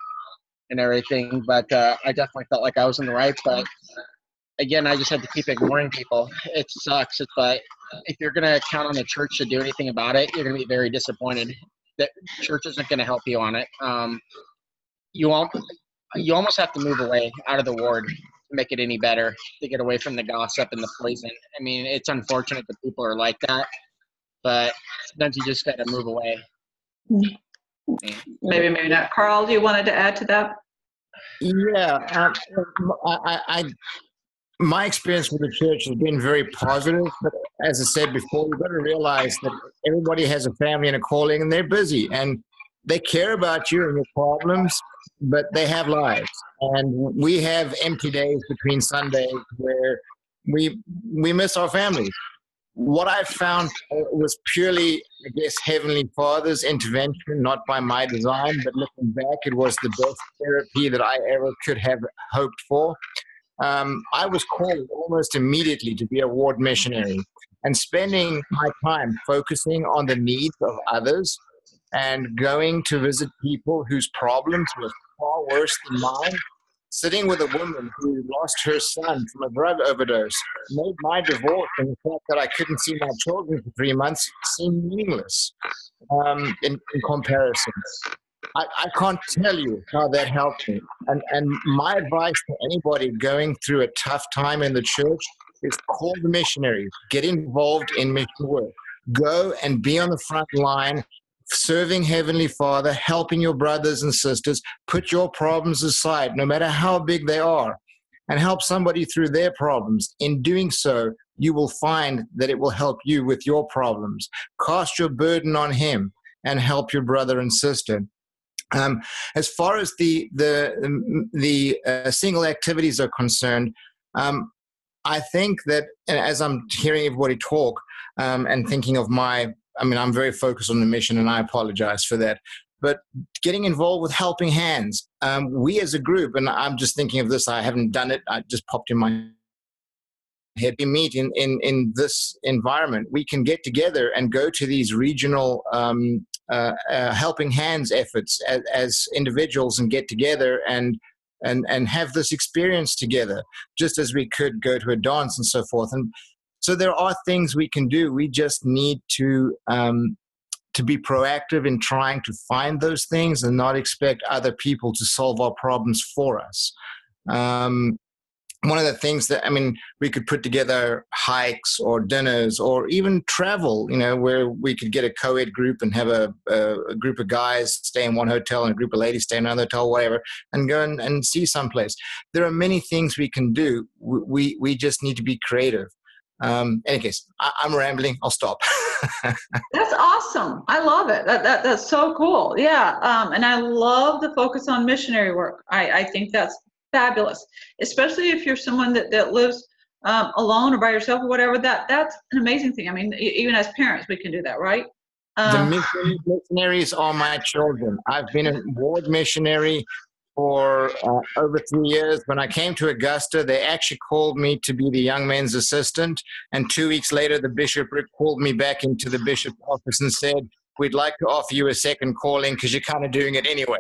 and everything. But I definitely felt like I was in the right. But again, I just had to keep ignoring people. It sucks, but if you're going to count on the church to do anything about it, you're going to be very disappointed. That church isn't going to help you on it. You almost have to move away out of the ward to make it any better, to get away from the gossip and the poison. I mean, it's unfortunate that people are like that, but sometimes you just got to move away. Maybe not. Carl, you wanted to add to that? Yeah, my experience with the church has been very positive, but as I said before, you've got to realize that everybody has a family and a calling, and they're busy, and they care about you and your problems, but they have lives. And we have empty days between Sundays where we miss our families. What I found was purely, I guess, Heavenly Father's intervention, not by my design, but looking back, it was the best therapy that I ever could have hoped for. I was called almost immediately to be a ward missionary, and spending my time focusing on the needs of others and going to visit people whose problems were far worse than mine, sitting with a woman who lost her son from a drug overdose, made my divorce and the fact that I couldn't see my children for 3 months seem meaningless in comparison. I can't tell you how that helped me. And my advice to anybody going through a tough time in the church is call the missionary, get involved in mission work, go and be on the front line, serving Heavenly Father, helping your brothers and sisters, put your problems aside, no matter how big they are, and help somebody through their problems. In doing so, you will find that it will help you with your problems. Cast your burden on Him and help your brother and sister. As far as the single activities are concerned, I think that as I'm hearing everybody talk and thinking of I'm very focused on the mission, and I apologize for that. But getting involved with Helping Hands, we as a group, and I'm just thinking of this, I haven't done it, I just popped in my head. We meet in this environment. We can get together and go to these regional Helping Hands efforts as individuals and get together and have this experience together, just as we could go to a dance and so forth. And so there are things we can do. We just need to be proactive in trying to find those things and not expect other people to solve our problems for us. One of the things that, we could put together hikes or dinners or even travel, where we could get a co-ed group and have a group of guys stay in one hotel and a group of ladies stay in another hotel, whatever, and go and see someplace. There are many things we can do. We just need to be creative. In any case, I'm rambling. I'll stop. That's awesome. I love it. That's so cool. Yeah. And I love the focus on missionary work. I think that's fabulous, especially if you're someone that lives alone or by yourself or whatever. That's an amazing thing. Even as parents, we can do that, right? The missionaries are my children. I've been a ward missionary for over 3 years. When I came to Augusta, they actually called me to be the young men's assistant. And 2 weeks later, the bishop called me back into the bishop's office and said, "We'd like to offer you a second calling because you're kind of doing it anyway."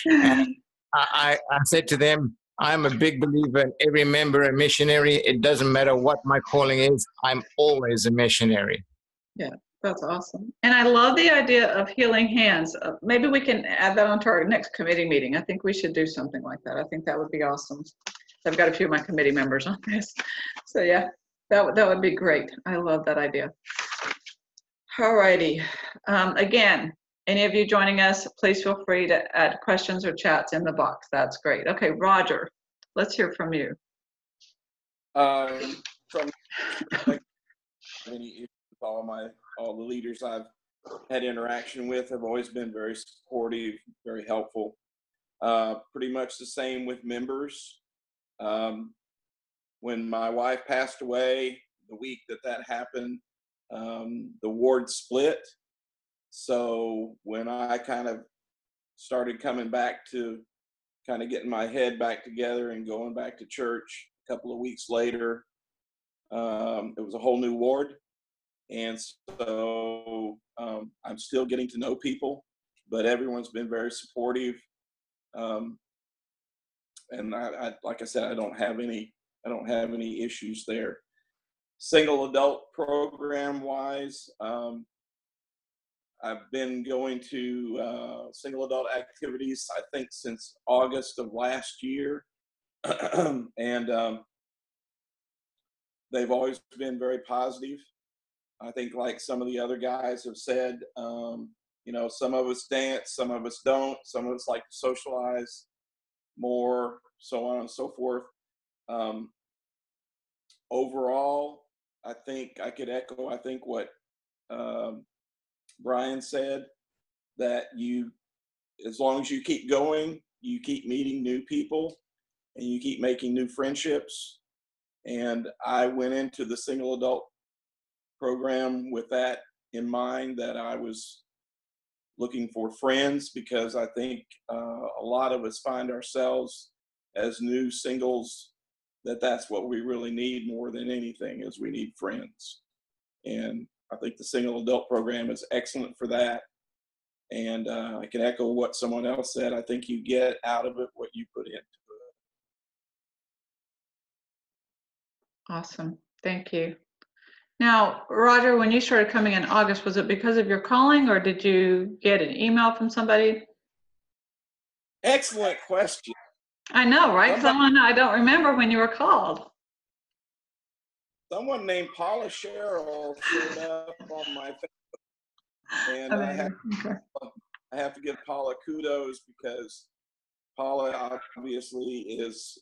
And I said to them, I'm a big believer in every member a missionary. It doesn't matter what my calling is. I'm always a missionary. Yeah, that's awesome. And I love the idea of healing hands. Maybe we can add that onto our next committee meeting. I think we should do something like that. I think that would be awesome. I've got a few of my committee members on this. So yeah, that would be great. I love that idea. All righty. Again, any of you joining us, please feel free to add questions or chats in the box. That's great. Okay, Roger, let's hear from you. From any issues with all the leaders I've had interaction with have always been very supportive, very helpful. Pretty much the same with members. When my wife passed away, the week that happened, the ward split. So when I kind of started coming back to kind of getting my head back together and going back to church a couple of weeks later, it was a whole new ward. And so I'm still getting to know people, but everyone's been very supportive. And I like I said, I don't have any issues there. Single adult program wise, I've been going to single adult activities, I think, since August of last year. And they've always been very positive. I think, like some of the other guys have said, you know, some of us dance, some of us don't, some of us like to socialize more, so on and so forth. Overall, I think I could echo, I think, what Brian said, that as long as you keep going, you keep meeting new people and you keep making new friendships. And I went into the single adult program with that in mind, that I was looking for friends, because I think a lot of us find ourselves as new singles that's what we really need more than anything, is we need friends. And I think the single adult program is excellent for that. And I can echo what someone else said. I think you get out of it what you put into it. Awesome. Thank you. Now, Roger, when you started coming in August, was it because of your calling, or did you get an email from somebody? Excellent question. I know, right? Someone I don't remember when you were called. Someone named Paula Sherrill showed up on my Facebook, and I have to give Paula kudos, because Paula obviously is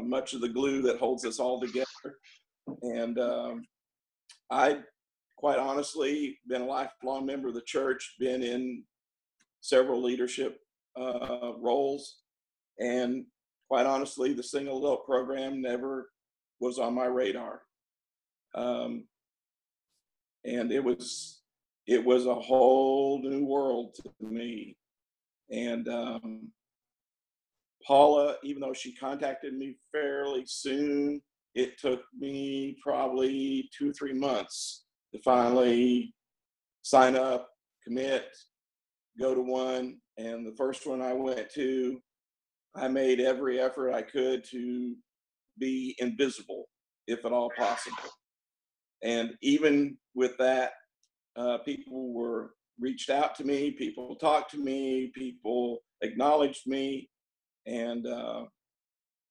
much of the glue that holds us all together. And I, quite honestly, been a lifelong member of the church, been in several leadership roles, and quite honestly, the single adult program never was on my radar. And it was a whole new world to me. And Paula, even though she contacted me fairly soon, it took me probably 2 or 3 months to finally sign up, commit, go to one. And the first one I went to, I made every effort I could to be invisible, if at all possible. And even with that, people reached out to me, people talked to me, people acknowledged me, and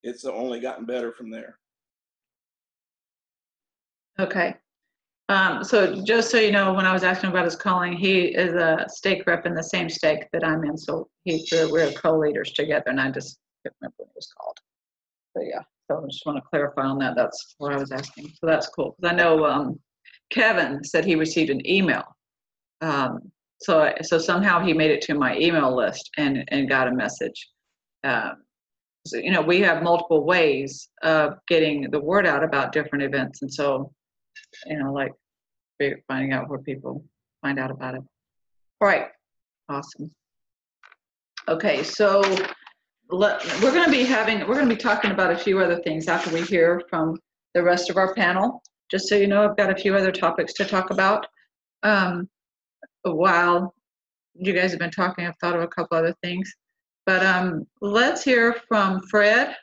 it's only gotten better from there. Okay. So just so you know, when I was asking about his calling, he is a stake rep in the same stake that I'm in. So we're co-leaders together, and I just can't remember what it was called. But yeah, so I just want to clarify on that. That's what I was asking. So that's cool. Because I know Kevin said he received an email. So somehow he made it to my email list and got a message. So, you know, we have multiple ways of getting the word out about different events. And so, you know, like finding out where people find out about it. All right, awesome. Okay, so we're going to be talking about a few other things after we hear from the rest of our panel. Just so you know, I've got a few other topics to talk about. While you guys have been talking, I've thought of a couple other things. But let's hear from Fred.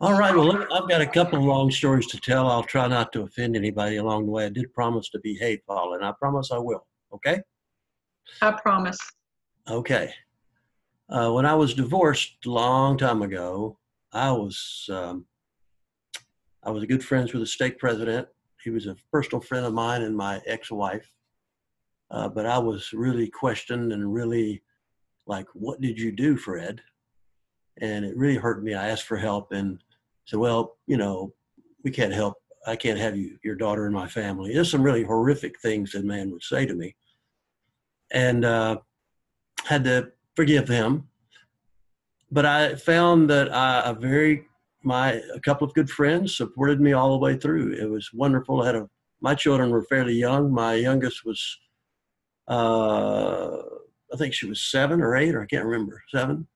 All right, well, I've got a couple of long stories to tell. I'll try not to offend anybody along the way. I did promise to behave, Paula, and I promise I will, okay? I promise. Okay. When I was divorced a long time ago, I was good friends with the stake president. He was a personal friend of mine and my ex-wife. But I was really questioned and really like, what did you do, Fred? And it really hurt me. I asked for help and said, well, you know, we can't help I can't have your daughter in my family. There's some really horrific things that man would say to me. And had to forgive him. But I found that a couple of good friends supported me all the way through. It was wonderful. My children were fairly young. My youngest was, I think she was 7 or 8, or I can't remember, 7.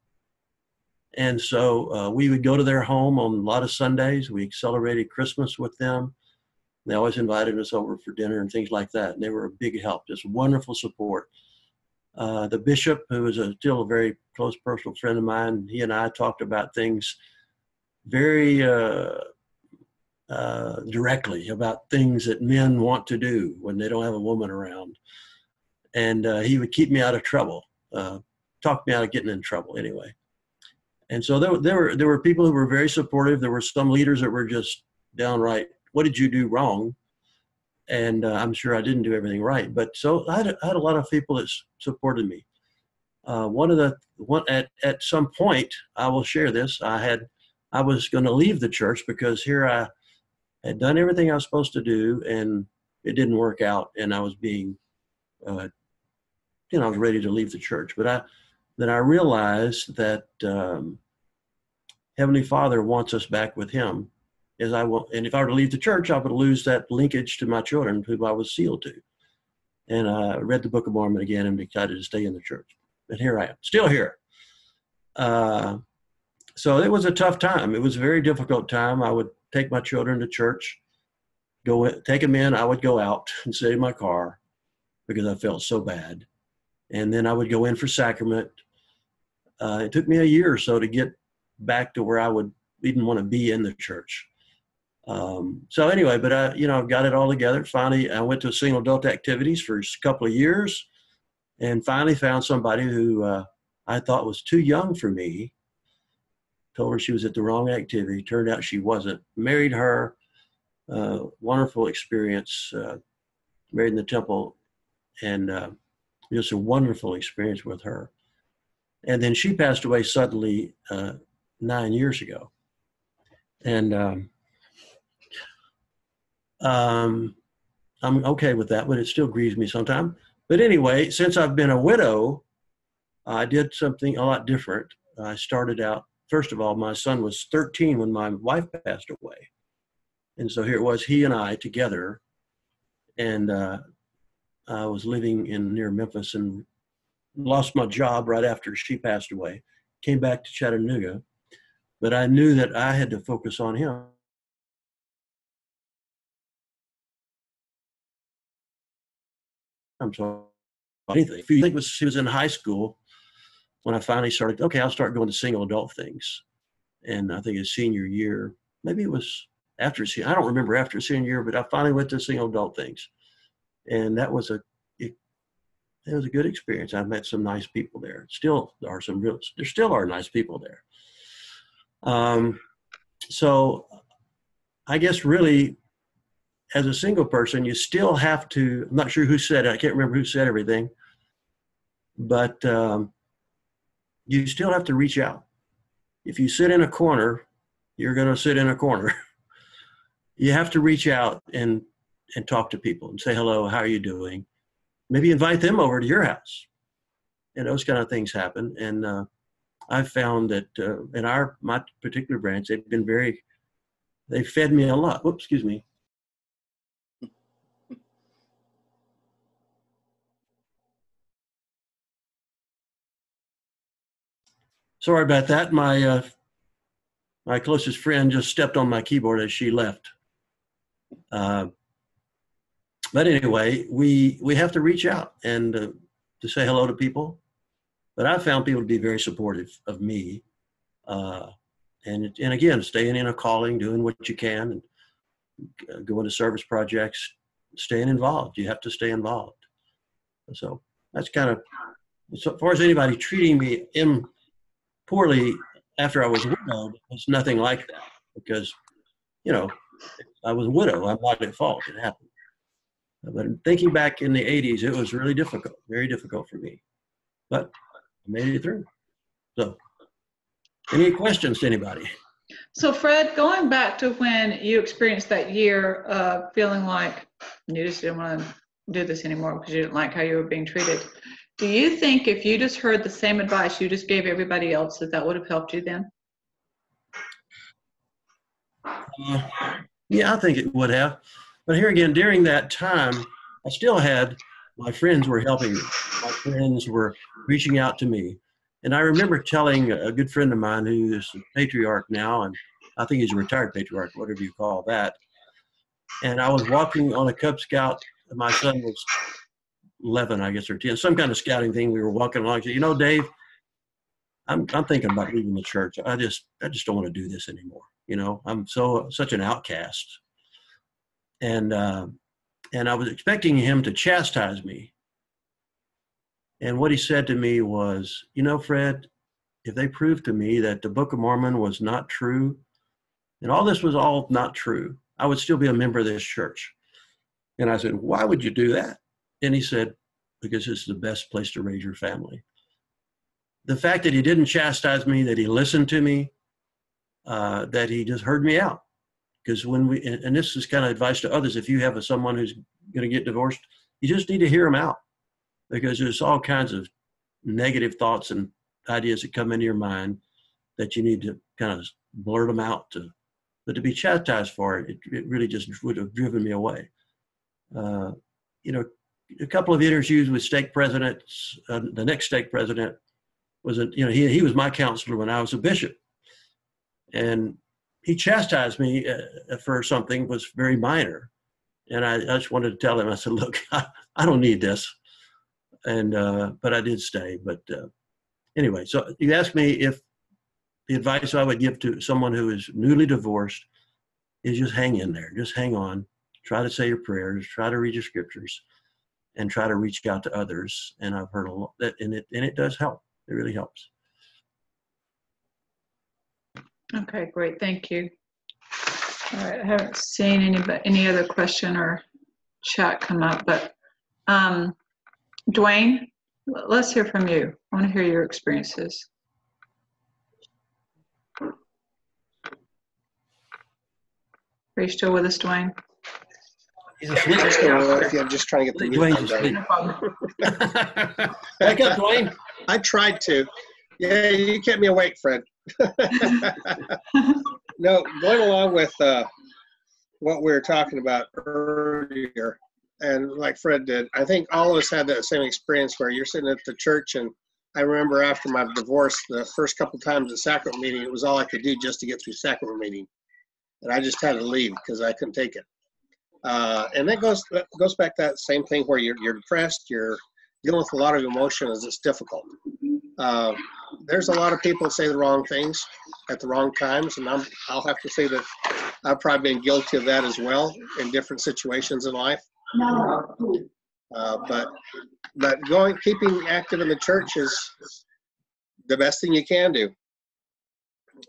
And so we would go to their home on a lot of Sundays. We celebrated Christmas with them. They always invited us over for dinner and things like that. And they were a big help, just wonderful support. The bishop, who was still a very close personal friend of mine, he and I talked about things very directly, about things that men want to do when they don't have a woman around. And he would keep me out of trouble, talk me out of getting in trouble anyway. And so there were people who were very supportive. There were some leaders that were just downright, what did you do wrong? And I'm sure I didn't do everything right. But so I had a lot of people that supported me. At some point, I will share this. I was going to leave the church because here I had done everything I was supposed to do, and it didn't work out. And I was being, I was ready to leave the church. But then I realized that Heavenly Father wants us back with Him. And if I were to leave the church, I would lose that linkage to my children, whom I was sealed to. And I read the Book of Mormon again and decided to stay in the church. And here I am, still here. So it was a tough time. It was a very difficult time. I would take my children to church, take them in. I would go out and sit in my car because I felt so bad. And then I would go in for sacrament. It took me a year or so to get back to where I would even want to be in the church. So anyway, but I got it all together. Finally, I went to single adult activities for a couple of years and finally found somebody who I thought was too young for me. Told her she was at the wrong activity. Turned out she wasn't. Married her. Wonderful experience. Married in the temple, and just a wonderful experience with her. And then she passed away suddenly 9 years ago. And I'm okay with that, but it still grieves me sometimes. But anyway, since I've been a widow, I did something a lot different. I started out, first of all, my son was 13 when my wife passed away. And so here it was, he and I together. And I was living near Memphis and lost my job right after she passed away. Came back to Chattanooga, but I knew that I had to focus on him. I'm sorry. Anything. I think she was in high school when I finally started, okay, I'll start going to single adult things. And I think his senior year, maybe it was after senior, I don't remember after senior year, but I finally went to single adult things. And that was it was a good experience. I met some nice people there. There still are nice people there. So I guess really, as a single person, you still have to, I'm not sure who said it, I can't remember who said everything, but you still have to reach out. If you sit in a corner, you're going to sit in a corner. You have to reach out and talk to people and say, hello, how are you doing? Maybe invite them over to your house. And those kind of things happen. And I've found that in my particular branch, they fed me a lot. Whoops, excuse me. Sorry about that. My closest friend just stepped on my keyboard as she left. But anyway, we have to reach out and to say hello to people. But I found people to be very supportive of me. And again, staying in a calling, doing what you can, and going to service projects, staying involved. You have to stay involved. So that's kind of, as far as anybody treating me poorly after I was widowed, it's nothing like that, because, I was a widow. I'm not at fault. It happened. But thinking back in the 80s, it was really difficult, very difficult for me. But I made it through. So, any questions to anybody? So Fred, going back to when you experienced that year of feeling like you just didn't want to do this anymore because you didn't like how you were being treated, do you think if you just heard the same advice you just gave everybody else, that would have helped you then? Yeah, I think it would have. But here again, during that time, I still had, my friends were helping me. My friends were reaching out to me. And I remember telling a good friend of mine who is a patriarch now, and I think he's a retired patriarch, whatever you call that. And I was walking on a Cub Scout. My son was 11, I guess, or 10, some kind of scouting thing. We were walking along. I said, you know, Dave, I'm thinking about leaving the church. I just don't want to do this anymore. You know, I'm such an outcast. And I was expecting him to chastise me. And what he said to me was, you know, Fred, if they proved to me that the Book of Mormon was not true, and all this was all not true, I would still be a member of this church. And I said, why would you do that? And he said, because it's the best place to raise your family. The fact that he didn't chastise me, that he listened to me, that he just heard me out. Because when and this is kind of advice to others, if you have someone who's going to get divorced, you just need to hear them out, because there's all kinds of negative thoughts and ideas that come into your mind that you need to kind of blurt them out to. But to be chastised for it, it really just would have driven me away. You know, a couple of interviews with stake presidents. The next stake president was, he was my counselor when I was a bishop, and he chastised me for something was very minor, and I just wanted to tell him. I said, "Look, I don't need this," and but I did stay. But anyway, so you asked me if the advice I would give to someone who is newly divorced is just hang in there, just hang on, try to say your prayers, try to read your scriptures, and try to reach out to others. And I've heard a lot that, and it does help. It really helps. Okay, great, thank you. All right, I haven't seen any other question or chat come up, but Dwayne, let's hear from you. I want to hear your experiences. Are you still with us, Dwayne? He's asleep. I'm just trying to get the Dwayne's asleep. Wake up, Dwayne. I tried to. Yeah, you kept me awake, Fred. No, going along with what we were talking about earlier, and like Fred did, I think all of us had that same experience where you're sitting at the church, and I remember after my divorce, the first couple times at sacrament meeting, it was all I could do just to get through sacrament meeting, and I just had to leave because I couldn't take it. And that goes back to that same thing where you're depressed, you're dealing with a lot of emotions. It's difficult. There's a lot of people that say the wrong things at the wrong times, and I'll have to say that I've probably been guilty of that as well in different situations in life. But keeping active in the church is the best thing you can do.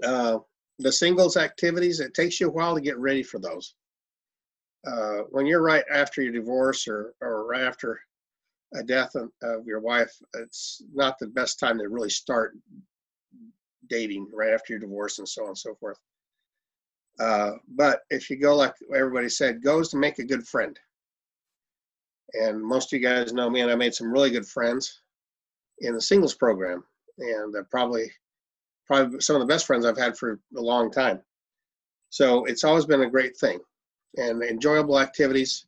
The singles activities, it takes you a while to get ready for those. When you're right after your divorce or right after a death of your wife, it's not the best time to really start dating right after your divorce and so on and so forth. But if you go, like everybody said, goes to make a good friend. And most of you guys know me, and I made some really good friends in the singles program, and probably some of the best friends I've had for a long time. So it's always been a great thing and enjoyable activities.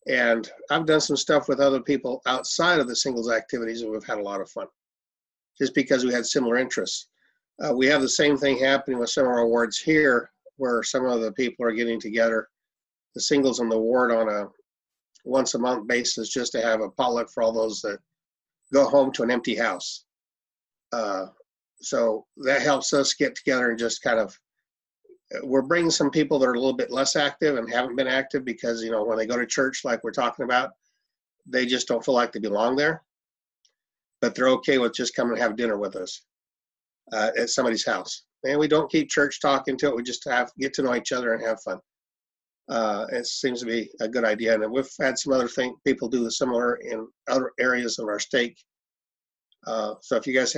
And I've done some stuff with other people outside of the singles activities, and we've had a lot of fun just because we had similar interests. We have the same thing happening with some of our wards here, where some of the people are getting together, the singles in the ward, on a once a month basis, just to have a potluck for all those that go home to an empty house. So that helps us get together and just kind of, we're bringing some people that are a little bit less active and haven't been active because, when they go to church, like we're talking about, they just don't feel like they belong there, but they're okay with just coming and have dinner with us at somebody's house. And we don't keep church talk into it. We just get to know each other and have fun. It seems to be a good idea. And we've had some other people do similar in other areas of our stake. So if you guys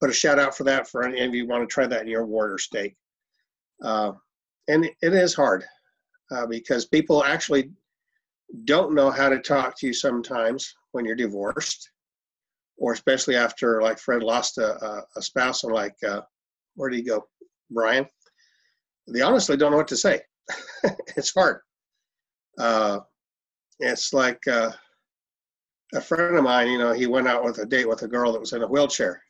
put a shout out for that, for any of you who want to try that in your ward or stake. And it is hard because people actually don't know how to talk to you sometimes when you're divorced, or especially after, like Fred lost a spouse, and like, where do you go, Brian? They honestly don't know what to say. It's hard. It's like a friend of mine, he went out with a date with a girl that was in a wheelchair.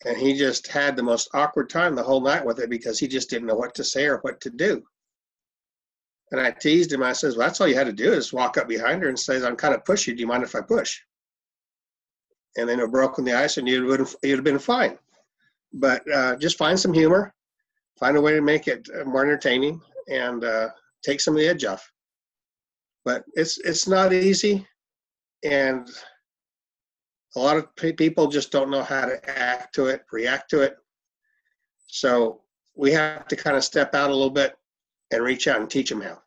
And he just had the most awkward time the whole night with it because he just didn't know what to say or what to do. And I teased him. I says, well, that's all you had to do is walk up behind her and say, I'm kind of pushy. Do you mind if I push? And then it broke on the ice and you'd have been fine. But just find some humor, find a way to make it more entertaining, and take some of the edge off. But it's not easy. And a lot of people just don't know how to react to it. So we have to kind of step out a little bit and reach out and teach them how.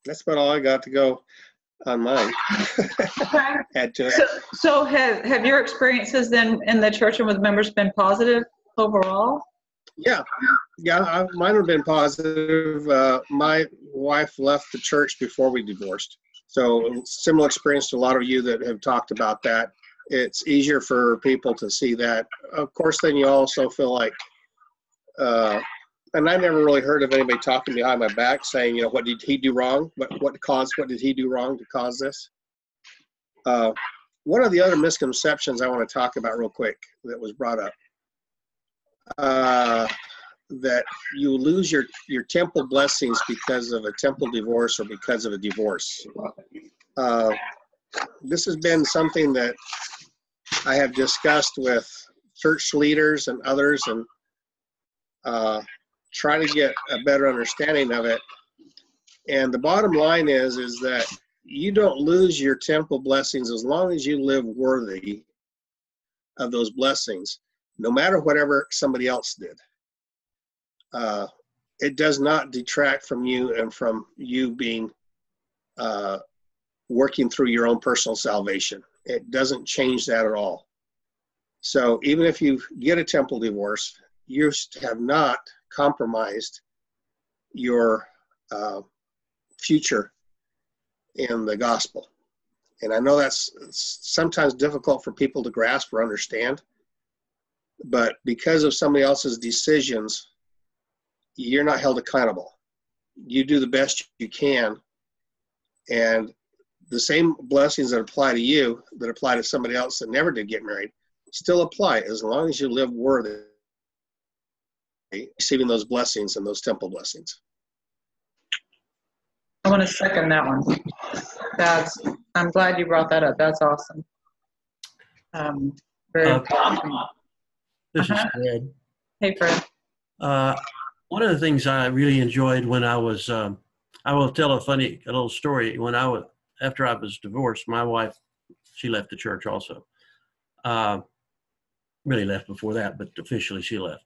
That's about all I got to go on mine. Add to it. So have your experiences then in the church and with members been positive overall? Yeah, mine have been positive. My wife left the church before we divorced. So similar experience to a lot of you that have talked about that. It's easier for people to see that. Of course, then you also feel like, and I never really heard of anybody talking behind my back saying, what did he do wrong? What did he do wrong to cause this? One of the other misconceptions I want to talk about real quick that was brought up, that you lose your temple blessings because of a temple divorce or because of a divorce. This has been something that I have discussed with church leaders and others, and try to get a better understanding of it. And the bottom line is that you don't lose your temple blessings as long as you live worthy of those blessings, no matter whatever somebody else did. It does not detract from you and from you being working through your own personal salvation. It doesn't change that at all. So even if you get a temple divorce, you have not compromised your future in the gospel. And I know that's sometimes difficult for people to grasp or understand, but because of somebody else's decisions, you're not held accountable. You do the best you can, and the same blessings that apply to you that apply to somebody else that never did get married still apply as long as you live worthy receiving those blessings and those temple blessings. I want to second that one. I'm glad you brought that up. That's awesome. Very important. This is Fred. Hey, Fred. One of the things I really enjoyed when I was, I will tell a little story. After I was divorced, my wife, she left the church also. Really left before that, but officially she left.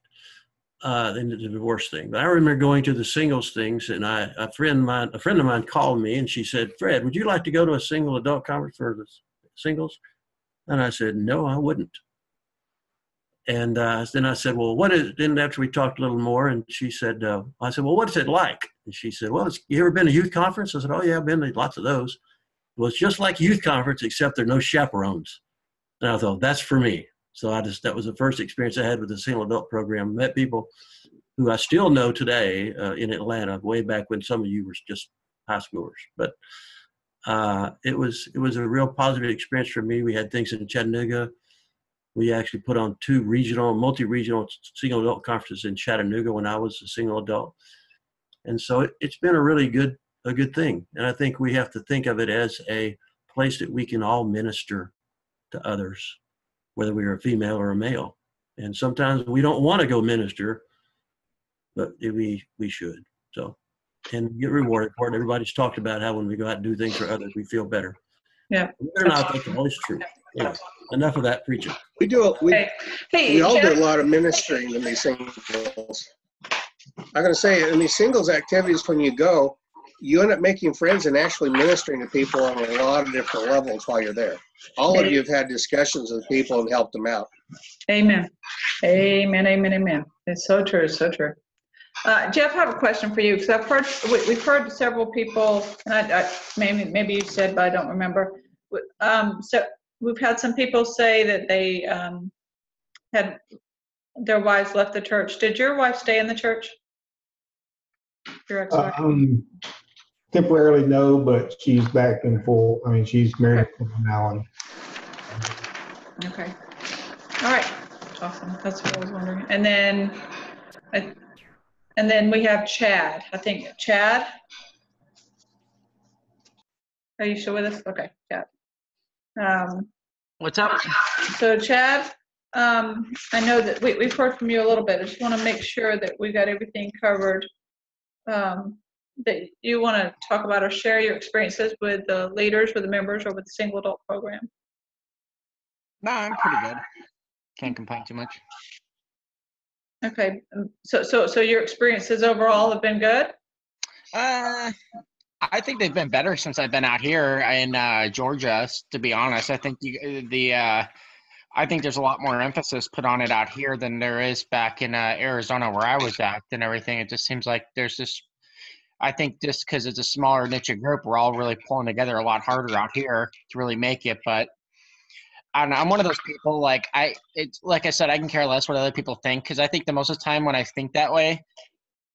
In the divorce thing. But I remember going to the singles things, and a friend of mine called me, and she said, "Fred, would you like to go to a single adult conference for the singles?" And I said, "No, I wouldn't." And then I said, "Well, what is?" Then after we talked a little more, and she said, "I said, well, what's it like?" And she said, "Well, you ever been to youth conference?" I said, "Oh yeah, I've been to lots of those." Well, it's just like youth conference, except there are no chaperones. And I thought, that's for me. So that was the first experience I had with the single adult program. Met people who I still know today in Atlanta, way back when some of you were just high schoolers. But it was a real positive experience for me. We had things in Chattanooga. We actually put on 2 multi-regional single adult conferences in Chattanooga when I was a single adult. And so it's been a good thing. And I think we have to think of it as a place that we can all minister to others, whether we are a female or a male. And sometimes we don't want to go minister, but we should. So, and get rewarded for it. Everybody's talked about how when we go out and do things for others, we feel better. Yeah. Whether or not that's always true. Anyway, enough of that preaching. We all do a lot of ministering in these singles. I'm going to say in these singles activities, when you go, you end up making friends and actually ministering to people on a lot of different levels while you're there. All of you have had discussions with people and helped them out. Amen. Amen, amen, amen. It's so true, so true. Jeff, I have a question for you, because we've heard several people, and maybe you said, but I don't remember. So we've had some people say that they had their wives left the church. Did your wife stay in the church? Your ex-wife? Temporarily, no, but she's back in full. I mean, she's married now. And okay. All right. Awesome. That's what I was wondering. And then we have Chad. I think Chad. Are you still with us? Okay, Chad. What's up? So Chad, I know that we've heard from you a little bit. I just want to make sure that we got everything covered. That you want to talk about or share your experiences with the leaders, with the members, or with the single adult program. No, I'm pretty good. Can't complain too much. Okay, so your experiences overall have been good? I think they've been better since I've been out here in Georgia. To be honest, I think I think there's a lot more emphasis put on it out here than there is back in Arizona where I was at and everything. It just seems like there's this. I think just because it's a smaller niche group, we're all really pulling together a lot harder out here to really make it. But I don't know, I'm one of those people, like I said, I can care less what other people think, because I think the most of the time when I think that way,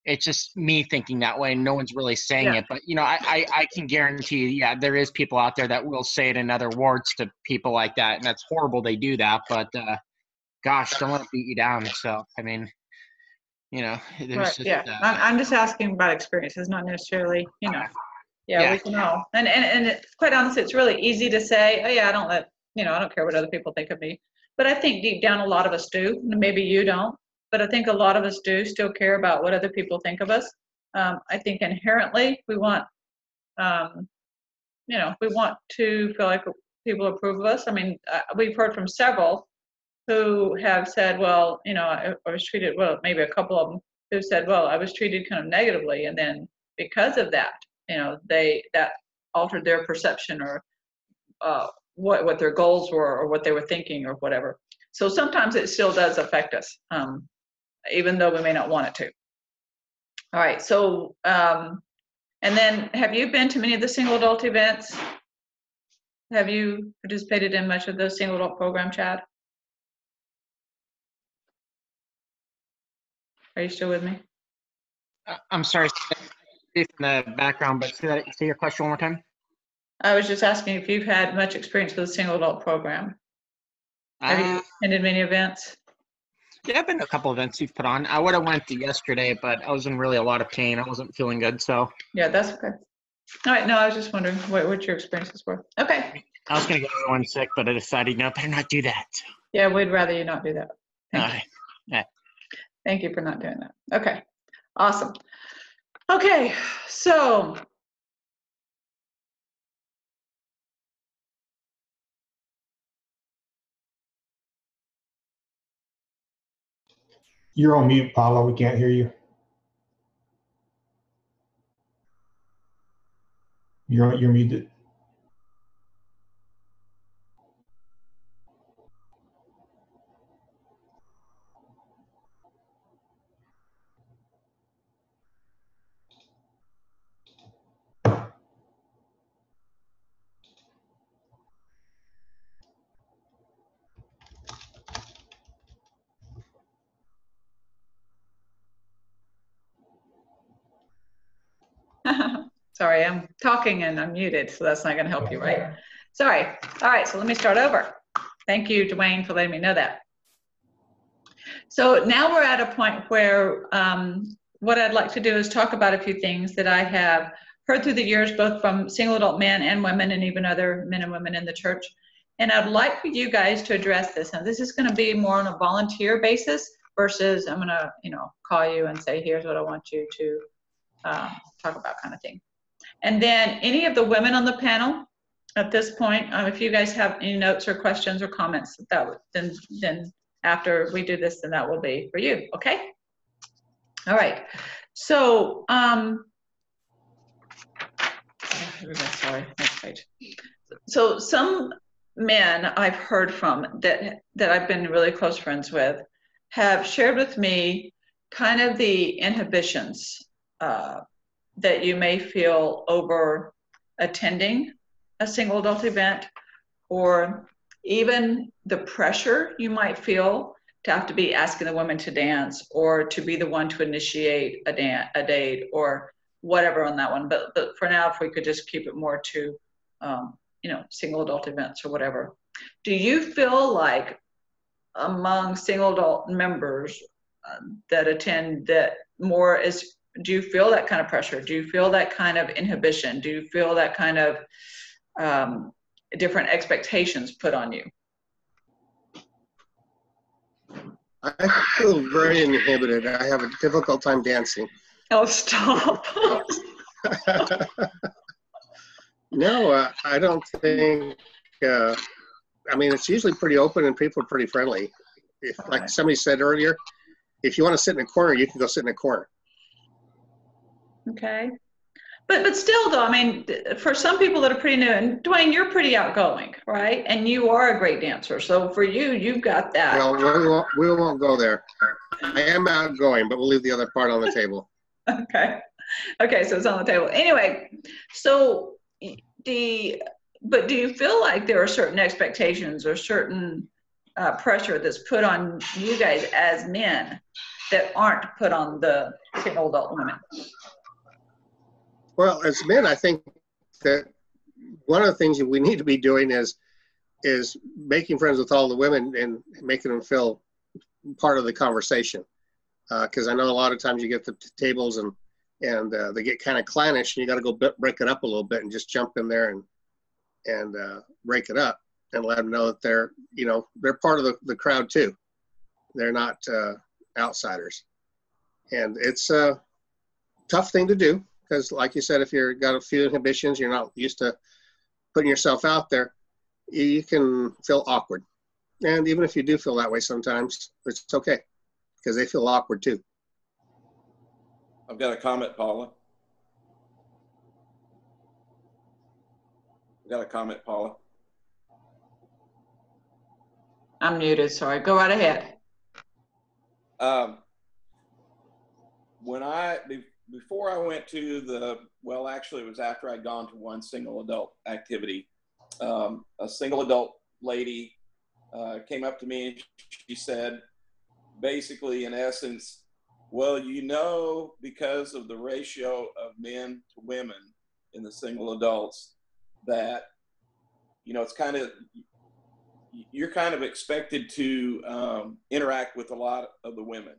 it's just me thinking that way. No one's really saying it. But, you know, I can guarantee, yeah, there is people out there that will say it in other words to people like that. And that's horrible they do that. But, gosh, don't let it beat you down. So, I mean, you know, there's just, I'm just asking about experiences, not necessarily, you know. We can all. And quite honestly, it's really easy to say, oh, yeah, I don't care what other people think of me. But I think deep down, a lot of us do. Maybe you don't. But I think a lot of us do still care about what other people think of us. I think inherently we want, we want to feel like people approve of us. I mean, we've heard from several who have said, well, I was treated, well, maybe a couple of them who said, well, I was treated kind of negatively. And then because of that, that altered their perception or what their goals were or what they were thinking or whatever. So sometimes it still does affect us. Even though we may not want it to. All right, so, and then have you been to many of the single adult events? Have you participated in much of the single adult program, Chad? Are you still with me? I'm sorry, from the background, but say your question one more time. I was just asking if you've had much experience with the single adult program. Have you attended many events? Yeah, I've been to a couple events you've put on. I would have went to yesterday, but I was in really a lot of pain. I wasn't feeling good, so. Yeah, that's okay. All right, no, I was just wondering what your experiences were. Okay. I was going to get everyone sick, but I decided, no, better not do that. Yeah, we'd rather you not do that. Thank you. Yeah. Thank you for not doing that. Okay, awesome. Okay, so. you're on mute, Paula. We can't hear you. You're muted. Sorry, I'm talking and I'm muted, so that's not going to help you, right? Sorry. All right, so let me start over. Thank you, Dwayne, for letting me know that. So now we're at a point where what I'd like to do is talk about a few things that I have heard through the years, both from single adult men and women and even other men and women in the church. And I'd like for you guys to address this. And this is going to be more on a volunteer basis versus I'm going to, call you and say, here's what I want you to talk about, kind of thing. And then any of the women on the panel at this point, if you guys have any notes or questions or comments, then after we do this, then that will be for you, okay? All right, so Sorry, next page. So some men I've heard from that I've been really close friends with have shared with me kind of the inhibitions that you may feel over attending a single adult event, or even the pressure you might feel to have to be asking the women to dance, or to be the one to initiate a date, or whatever on that one. But for now, if we could just keep it more to, single adult events or whatever. Do you feel like among single adult members that attend that more is, do you feel that kind of pressure? Do you feel that kind of inhibition? Do you feel that kind of different expectations put on you? I feel very inhibited. I have a difficult time dancing. Oh, stop. No, I don't think, it's usually pretty open and people are pretty friendly. If, like somebody said earlier, if you want to sit in a corner, you can go sit in a corner. Okay. But still, though, I mean, for some people that are pretty new, and Dwayne, you're pretty outgoing, right? And you are a great dancer. So for you, you've got that. Well, we won't go there. I am outgoing, but we'll leave the other part on the table. Okay. Okay, so it's on the table. Anyway, so but do you feel like there are certain expectations or certain pressure that's put on you guys as men that aren't put on the single adult women? Well, as men, I think that one of the things that we need to be doing is making friends with all the women and making them feel part of the conversation. Because I know a lot of times you get the tables and they get kind of clannish, and you got to go break it up a little bit and just jump in there and break it up and let them know that they're part of the crowd too. They're not outsiders, and it's a tough thing to do. Because like you said, if you've got a few inhibitions, you're not used to putting yourself out there, you can feel awkward. And even if you do feel that way sometimes, it's okay, because they feel awkward too. I've got a comment, Paula. I'm muted, sorry. Go right ahead. Before I went to actually it was after I'd gone to one single adult activity, a single adult lady came up to me and she said, basically in essence, well, because of the ratio of men to women in the single adults, that, it's kind of, you're kind of expected to interact with a lot of the women.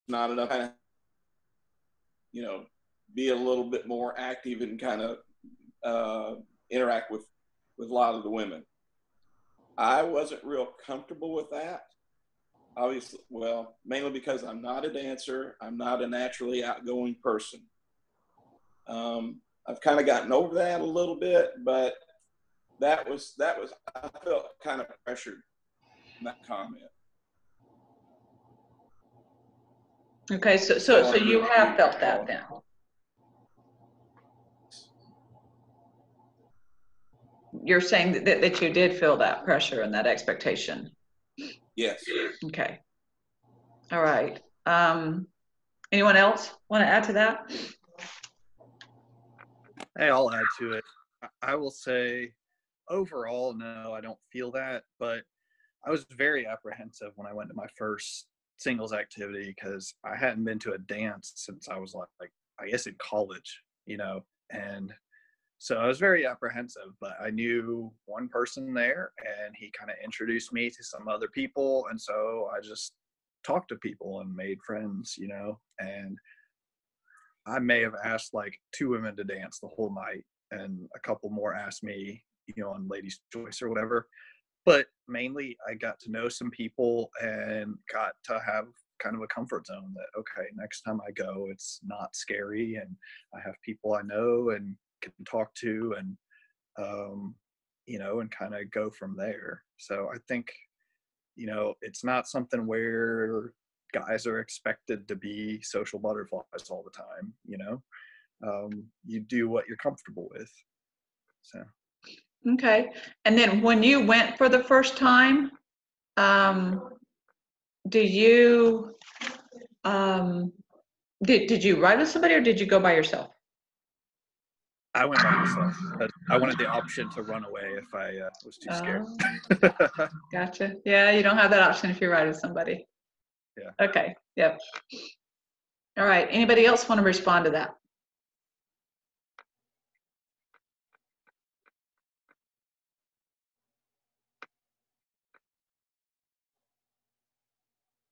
Not enough, kind of, be a little bit more active and kind of interact with a lot of the women. I wasn't real comfortable with that. Obviously, well, mainly because I'm not a dancer. I'm not a naturally outgoing person. I've kind of gotten over that a little bit, but that was I felt kind of pressured in that comment. Okay, so you have felt that then. You're saying that you did feel that pressure and that expectation. Yes. Okay. All right. Anyone else want to add to that? Hey, I'll add to it. I will say, overall, no, I don't feel that, but I was very apprehensive when I went to my first singles activity because I hadn't been to a dance since I was like I guess in college, and so I was very apprehensive, but I knew one person there and he kind of introduced me to some other people, and so I just talked to people and made friends, and I may have asked like 2 women to dance the whole night, and a couple more asked me, on Ladies' Choice or whatever. But mainly I got to know some people and got to have kind of a comfort zone that, okay, next time I go, it's not scary and I have people I know and can talk to and, and kind of go from there. So I think, it's not something where guys are expected to be social butterflies all the time, you know. You do what you're comfortable with. So. Okay. And then when you went for the first time, do you, did you ride with somebody or did you go by yourself? I went by myself. I wanted the option to run away if I was too scared. Gotcha. Yeah, you don't have that option if you ride with somebody. Yeah. Okay. Yep. All right. Anybody else want to respond to that?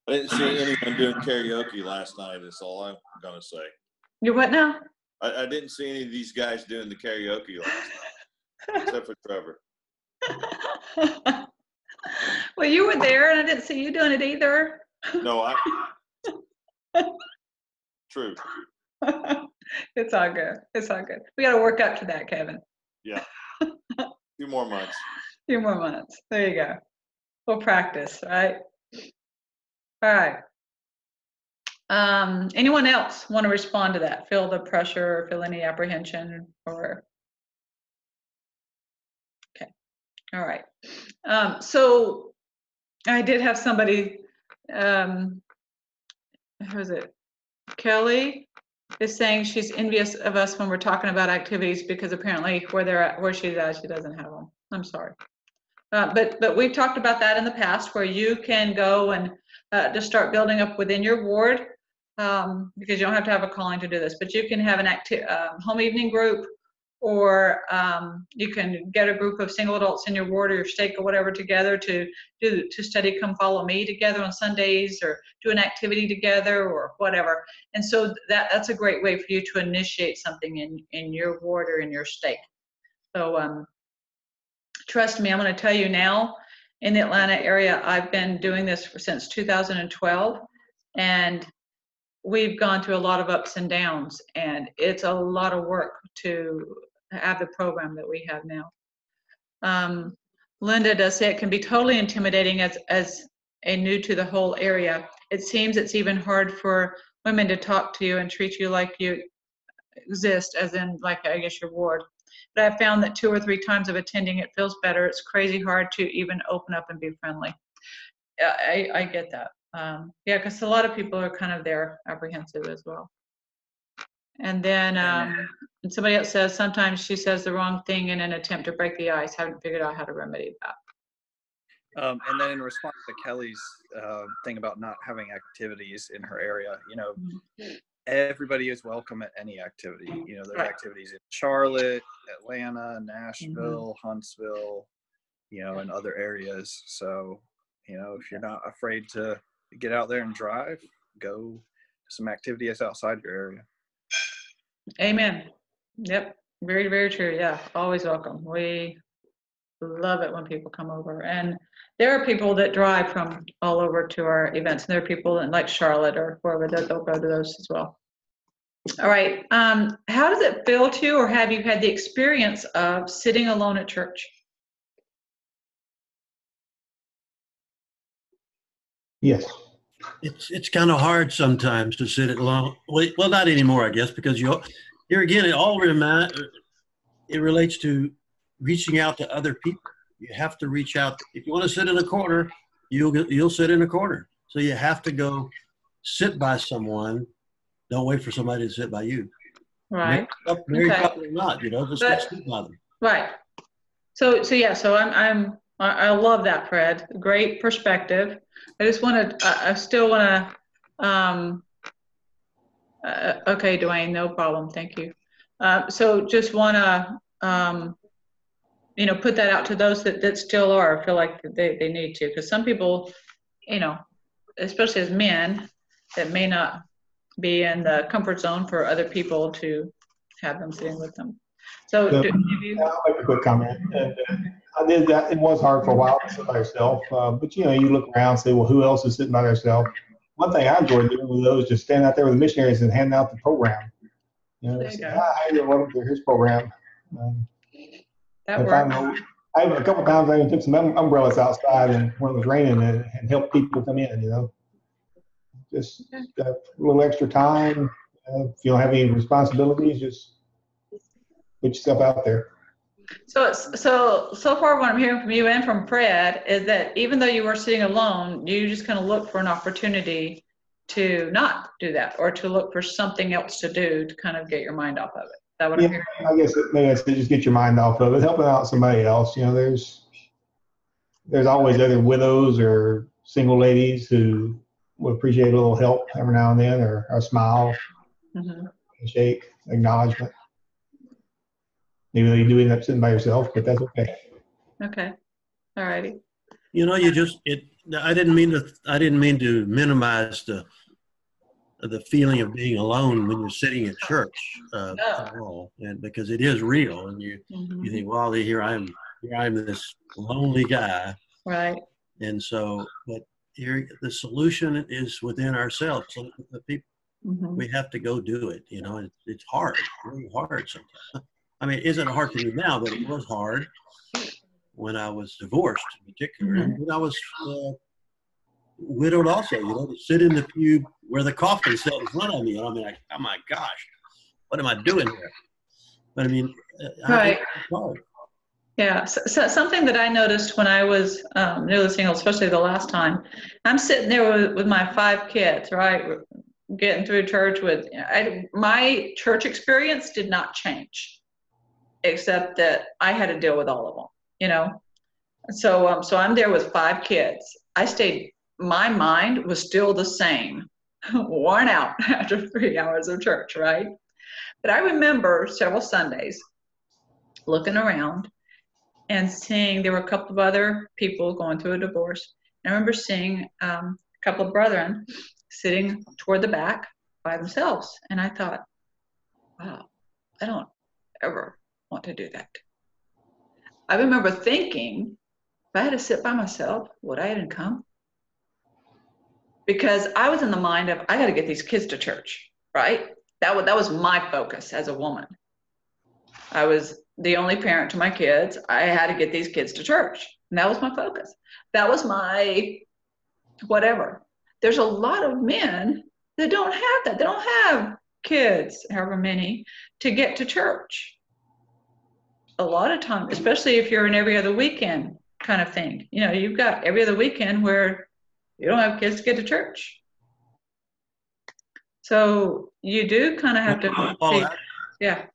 I didn't see anyone doing karaoke last night. That's all I'm gonna say. You what now? I didn't see any of these guys doing the karaoke last night, except for Trevor. Well, you were there, and I didn't see you doing it either. No, True. It's all good. It's all good. We got to work up to that, Kevin. Yeah. A few more months. Few more months. There you go. We'll practice, right? All right. Anyone else want to respond to that? Feel the pressure or feel any apprehension or? Okay. All right. So I did have somebody, who is it? Kelly is saying she's envious of us when we're talking about activities because apparently where she's at, she doesn't have them. I'm sorry. But we've talked about that in the past where you can go and just start building up within your ward, because you don't have to have a calling to do this, but you can have an home evening group, or you can get a group of single adults in your ward or your stake or whatever together to study Come Follow Me together on Sundays, or do an activity together or whatever. And so that's a great way for you to initiate something in your ward or in your stake. So trust me, I'm going to tell you now, in the Atlanta area, I've been doing this since 2012, and we've gone through a lot of ups and downs, and it's a lot of work to have the program that we have now. Linda does say it can be totally intimidating as a new to the whole area. It seems it's even hard for women to talk to you and treat you like you exist, as in, like, I guess, your ward. But I found that 2 or 3 times of attending, it feels better. It's crazy hard to even open up and be friendly. I get that. Yeah, because a lot of people are kind of there apprehensive as well. And then and somebody else says sometimes she says the wrong thing in an attempt to break the ice. Haven't figured out how to remedy that. And then in response to Kelly's thing about not having activities in her area, you know, everybody is welcome at any activity. You know, there's activities in Charlotte, Atlanta, Nashville, Huntsville, you know, and other areas. So, you know, if you're not afraid to get out there and drive, go to some activities outside your area. Amen. Yep. Very, very true. Yeah. Always welcome. We love it when people come over. And there are people that drive from all over to our events. And there are people in like Charlotte or wherever that they'll go to those as well. All right. How does it feel to you, or have you had the experience of sitting alone at church? Yes. It's kind of hard sometimes to sit alone. Well, not anymore, I guess, because here again, it relates to reaching out to other people. You have to reach out. If you want to sit in a corner, you'll sit in a corner. So you have to go sit by someone. Don't wait for somebody to sit by you. Right. Married couple or not, you know, just go sit by them. Right. So yeah. So I love that, Fred. Great perspective. I still want to. Okay, Dwayne, no problem. Thank you. So just want to, you know, put that out to those that still feel like they need to, because some people, you know, especially as men, that may not be in the comfort zone for other people to have them sitting with them. So I'll make a quick comment. I did that. It was hard for a while to sit by yourself, but you know, you look around and say, well, who else is sitting by themselves? One thing I enjoyed doing was those just standing out there with the missionaries and handing out the program. You know, say, hi, you're welcome to his program. That works. I have a couple times I even took some umbrellas outside and when it was raining and helped people come in. You know, Just got a little extra time. If you don't have any responsibilities, just put yourself out there. So far what I'm hearing from you and from Fred is that even though you were sitting alone, you just kind of look for an opportunity to not do that, or to look for something else to do to kind of get your mind off of it. Is that what I'm hearing? I guess maybe that's to just get your mind off of it, helping out somebody else. There's always other widows or single ladies who would appreciate a little help every now and then, or a smile, a shake, acknowledgement. Maybe you do end up sitting by yourself, but that's okay. Okay. All righty. I didn't mean to minimize the feeling of being alone when you're sitting at church at all, and because it is real, and you think, well, here I am this lonely guy, right? And so, but here the solution is within ourselves. So the people, we have to go do it. It's hard, really hard sometimes. I mean, it isn't hard for me now, but it was hard when I was divorced, in particular, and when I was widowed also. To sit in the pew where the coffin sat in front of me, and I'm like, oh my gosh, what am I doing here? But I mean, right. It's hard. Yeah, so something that I noticed when I was newly single, especially the last time, I'm sitting there with my 5 kids, right, getting through church with, my church experience did not change, except that I had to deal with all of them, So I'm there with 5 kids. My mind was still the same, worn out after 3 hours of church, right? But I remember several Sundays looking around and seeing there were a couple of other people going through a divorce. And I remember seeing a couple of brethren sitting toward the back by themselves. And I thought, wow, I don't ever want to do that. I remember thinking, if I had to sit by myself, would I even come? Because I was in the mind of, I got to get these kids to church, right? That was my focus as a woman. I was the only parent to my kids. I had to get these kids to church. And that was my focus. That was my whatever. There's a lot of men that don't have that. They don't have kids, however many, to get to church. A lot of times, especially if you're an every other weekend kind of thing. You've got every other weekend where you don't have kids to get to church. So you do kind of have to yeah.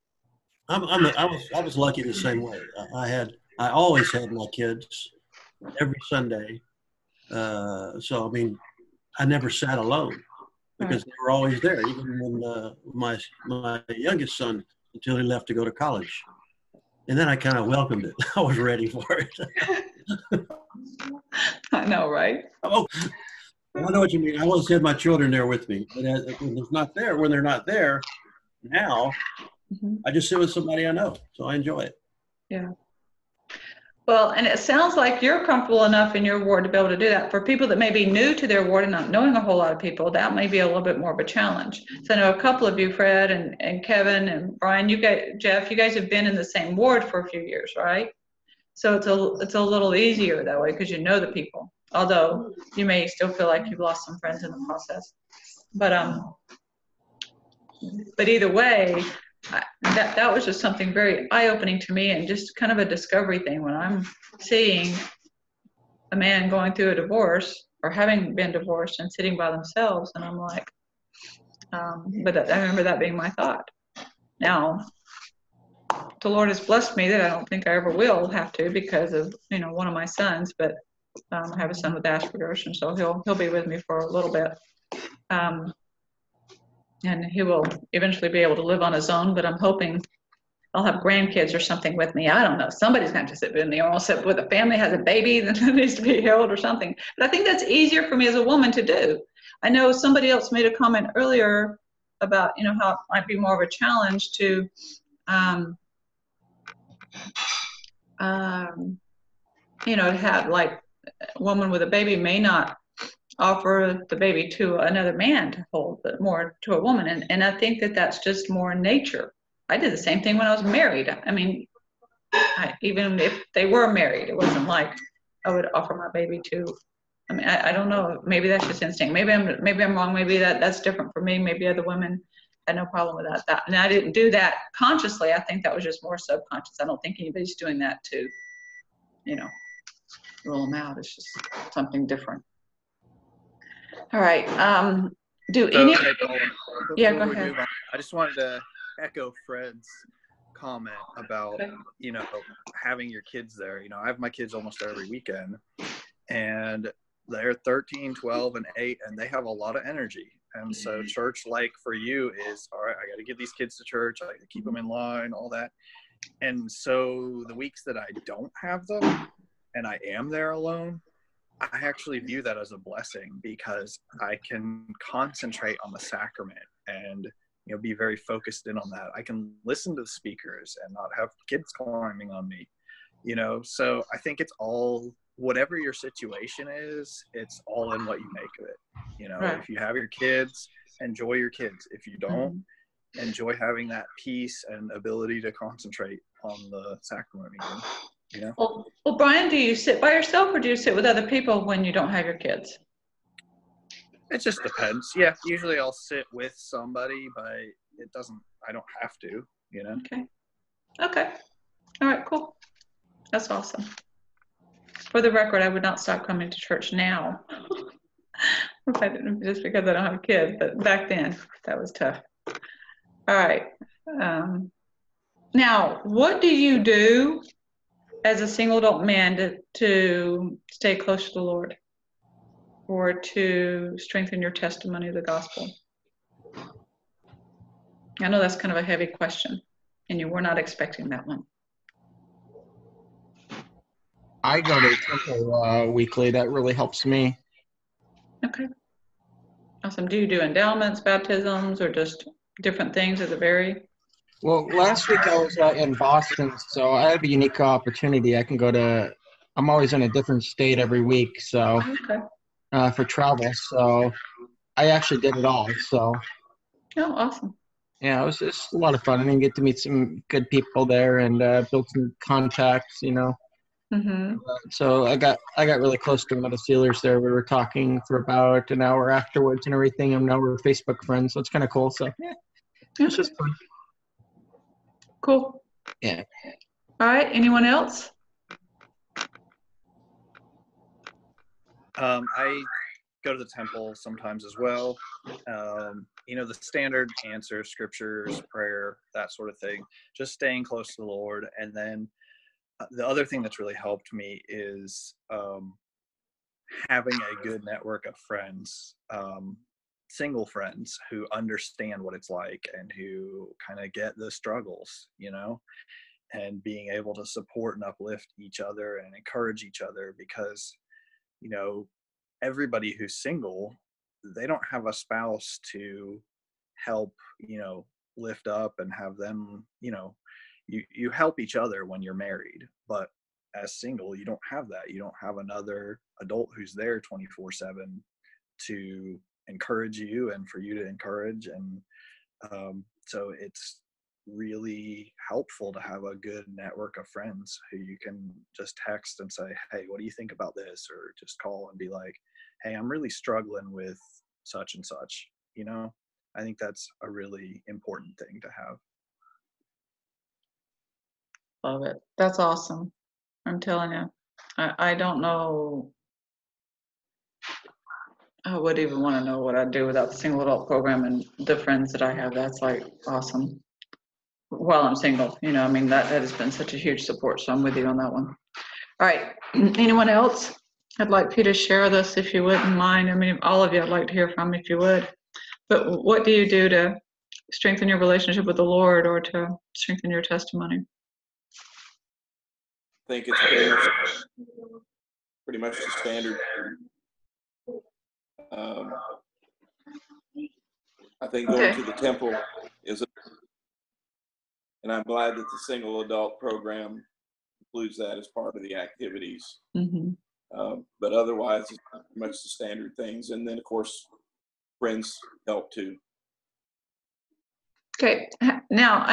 I was lucky the same way. I always had my kids every Sunday. So I mean, I never sat alone because they were always there, even when my youngest son, until he left to go to college. And then I kind of welcomed it. I was ready for it. I know, right? Oh, I know what you mean. I always had my children there with me, but when they're not there now, I just sit with somebody I know, so I enjoy it. Yeah. Well, and it sounds like you're comfortable enough in your ward to be able to do that. For people that may be new to their ward and not knowing a whole lot of people, that may be a little bit more of a challenge. So I know a couple of you, Fred and Kevin and Brian, Jeff, you guys have been in the same ward for a few years, right? So it's a little easier that way because you know the people. Although you may still feel like you've lost some friends in the process. But either way, that was just something very eye-opening to me, and just kind of a discovery thing when I'm seeing a man going through a divorce or having been divorced and sitting by themselves, and I'm like, but I remember that being my thought. Now, the Lord has blessed me that I don't think I ever will have to because of one of my sons, but I have a son with Asperger's, and so he'll be with me for a little bit. And he will eventually be able to live on his own, but I'm hoping I'll have grandkids or something with me. I don't know. Somebody's going to sit with me, or I'll sit with a family has a baby that needs to be held or something. But I think that's easier for me as a woman to do. I know somebody else made a comment earlier about, how it might be more of a challenge to, to have like a woman with a baby may not offer the baby to another man to hold, but more to a woman. And I think that that's just more nature. I did the same thing when I was married. I mean, even if they were married, it wasn't like I would offer my baby to I mean, I don't know. Maybe that's just instinct. Maybe I'm wrong. Maybe that's different for me. Maybe other women had no problem with that. And I didn't do that consciously. I think that was just more subconscious. I don't think anybody's doing that to, rule them out. It's just something different. All right. Hey, Paula, Yeah, go before we ahead. move on, I just wanted to echo Fred's comment about, having your kids there. I have my kids almost every weekend, and they're 13, 12, and 8, and they have a lot of energy. And so church, like for you, is, all right, I got to get these kids to church. I got to keep them in line, all that. And so the weeks that I don't have them and I am there alone, I actually view that as a blessing, because I can concentrate on the sacrament and be very focused in on that. I can listen to the speakers and not have kids climbing on me, so I think it's all, whatever your situation is, it's all in what you make of it. Right. If you have your kids, enjoy your kids. If you don't, enjoy having that peace and ability to concentrate on the sacrament meeting. Well, Brian, do you sit by yourself or do you sit with other people when you don't have your kids? It just depends. Yeah, usually I'll sit with somebody, but I don't have to, Okay. All right, cool. That's awesome. For the record, I would not stop coming to church now. If I didn't, just because I don't have kids, but back then that was tough. All right. Now, what do you do as a single adult man to stay close to the Lord, or to strengthen your testimony of the gospel? I know that's kind of a heavy question, and you were not expecting that one. I go to the temple weekly. That really helps me. Okay. Awesome. Do you do endowments, baptisms, or just different things? Does it vary? Well, last week I was in Boston, so I have a unique opportunity. I'm always in a different state every week, so for travel. So I actually did it all. So. Oh, awesome. Yeah, it was just a lot of fun. I mean, get to meet some good people there and build some contacts, So I got really close to one of the Steelers there. We were talking for about an hour afterwards and everything, and now we're Facebook friends, so it's kind of cool. So yeah, it's just fun. Cool. Yeah. All right. Anyone else? I go to the temple sometimes as well. The standard answer, scriptures, prayer, that sort of thing, just staying close to the Lord. And then the other thing that's really helped me is having a good network of friends, single friends who understand what it's like and who kind of get the struggles, and being able to support and uplift each other and encourage each other, because, everybody who's single, they don't have a spouse to help, lift up and have them, you help each other when you're married, but as single, you don't have that. You don't have another adult who's there 24/7 to encourage you and for you to encourage. And so it's really helpful to have a good network of friends who you can just text and say, hey, what do you think about this? Or just call and be like, hey, I'm really struggling with such and such. I think that's a really important thing to have. Love it. That's awesome. I'm telling you, I don't know. I would even want to know what I'd do without the single adult program and the friends that I have. That's like awesome. While I'm single, that has been such a huge support. So I'm with you on that one. All right. Anyone else? I'd like for you to share this if you wouldn't mind. I mean, all of you I'd like to hear from if you would. But what do you do to strengthen your relationship with the Lord or to strengthen your testimony? I think it's pretty much the standard. I think going to the temple and I'm glad that the single adult program includes that as part of the activities. But otherwise, it's pretty much the standard things. And then, of course, friends help too. Okay. Now,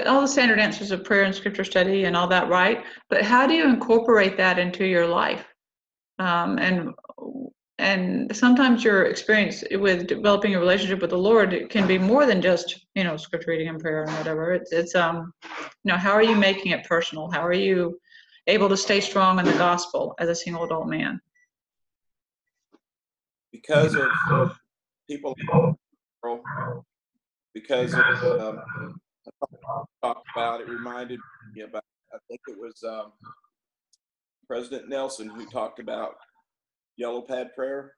all the standard answers of prayer and scripture study and all that, right? But how do you incorporate that into your life? And and sometimes your experience with developing a relationship with the Lord can be more than just, scripture reading and prayer and whatever. It's how are you making it personal? How are you able to stay strong in the gospel as a single adult man? Because of people, because of talked about, it reminded me about, I think it was President Nelson who talked about yellow pad prayer.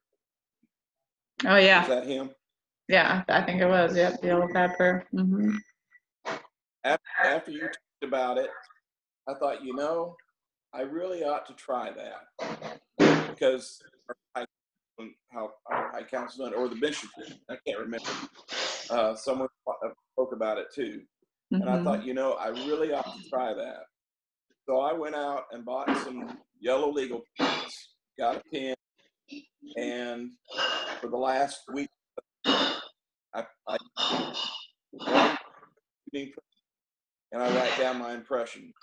Oh yeah. Is that him? Yeah, I think it was. Yep, the yellow pad prayer. Mm-hmm. After you talked about it, I thought, I really ought to try that, because how our high councilman or the bishop, I can't remember, someone spoke about it too. And I thought, I really ought to try that. So I went out and bought some yellow legal pens, got a pen, and for the last week, I and I write down my impression.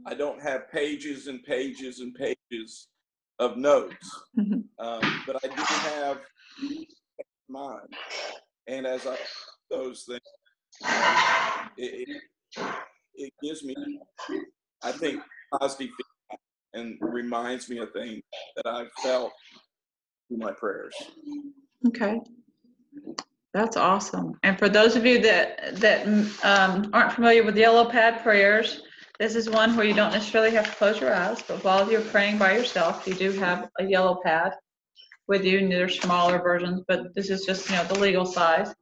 I don't have pages and pages and pages of notes, but I do have mine. And as I those things, it gives me, I think, positive feedback and reminds me of things that I've felt through my prayers. Okay. That's awesome. And for those of you that aren't familiar with yellow pad prayers, this is one where you don't necessarily have to close your eyes, but while you're praying by yourself, you do have a yellow pad with you, and there's smaller versions, but this is just, the legal size,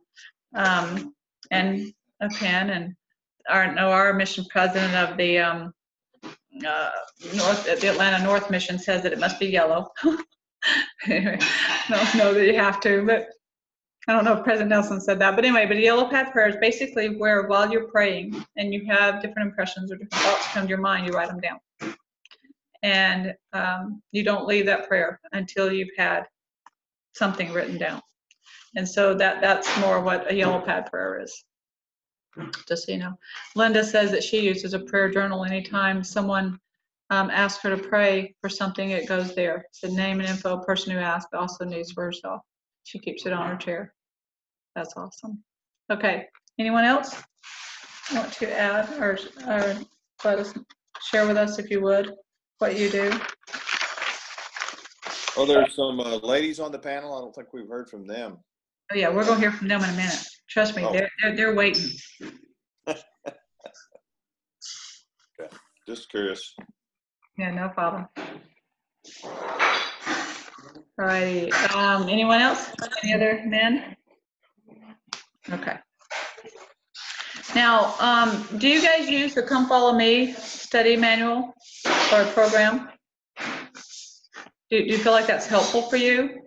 and a pen. And our mission president of the the Atlanta North Mission says that it must be yellow. Anyway, I don't know that you have to, but I don't know if President Nelson said that, but anyway, but a yellow pad prayer is basically where while you're praying and you have different impressions or different thoughts come to your mind, you write them down. And you don't leave that prayer until you've had something written down. And so that's more what a yellow pad prayer is, just so you know. Linda says that she uses a prayer journal anytime someone asks her to pray for something, it goes there. The name and info, person who asked also needs for herself. She keeps it on her chair. That's awesome. Okay, anyone else want to add or let us share with us, if you would, what you do? Well, there's some ladies on the panel. I don't think we've heard from them. Oh yeah, we're gonna hear from them in a minute. Trust me, they're waiting. Okay. Just curious. Yeah, no problem. All righty. Anyone else? Any other men? Okay. Now, do you guys use the Come Follow Me study manual or program? Do you feel like that's helpful for you?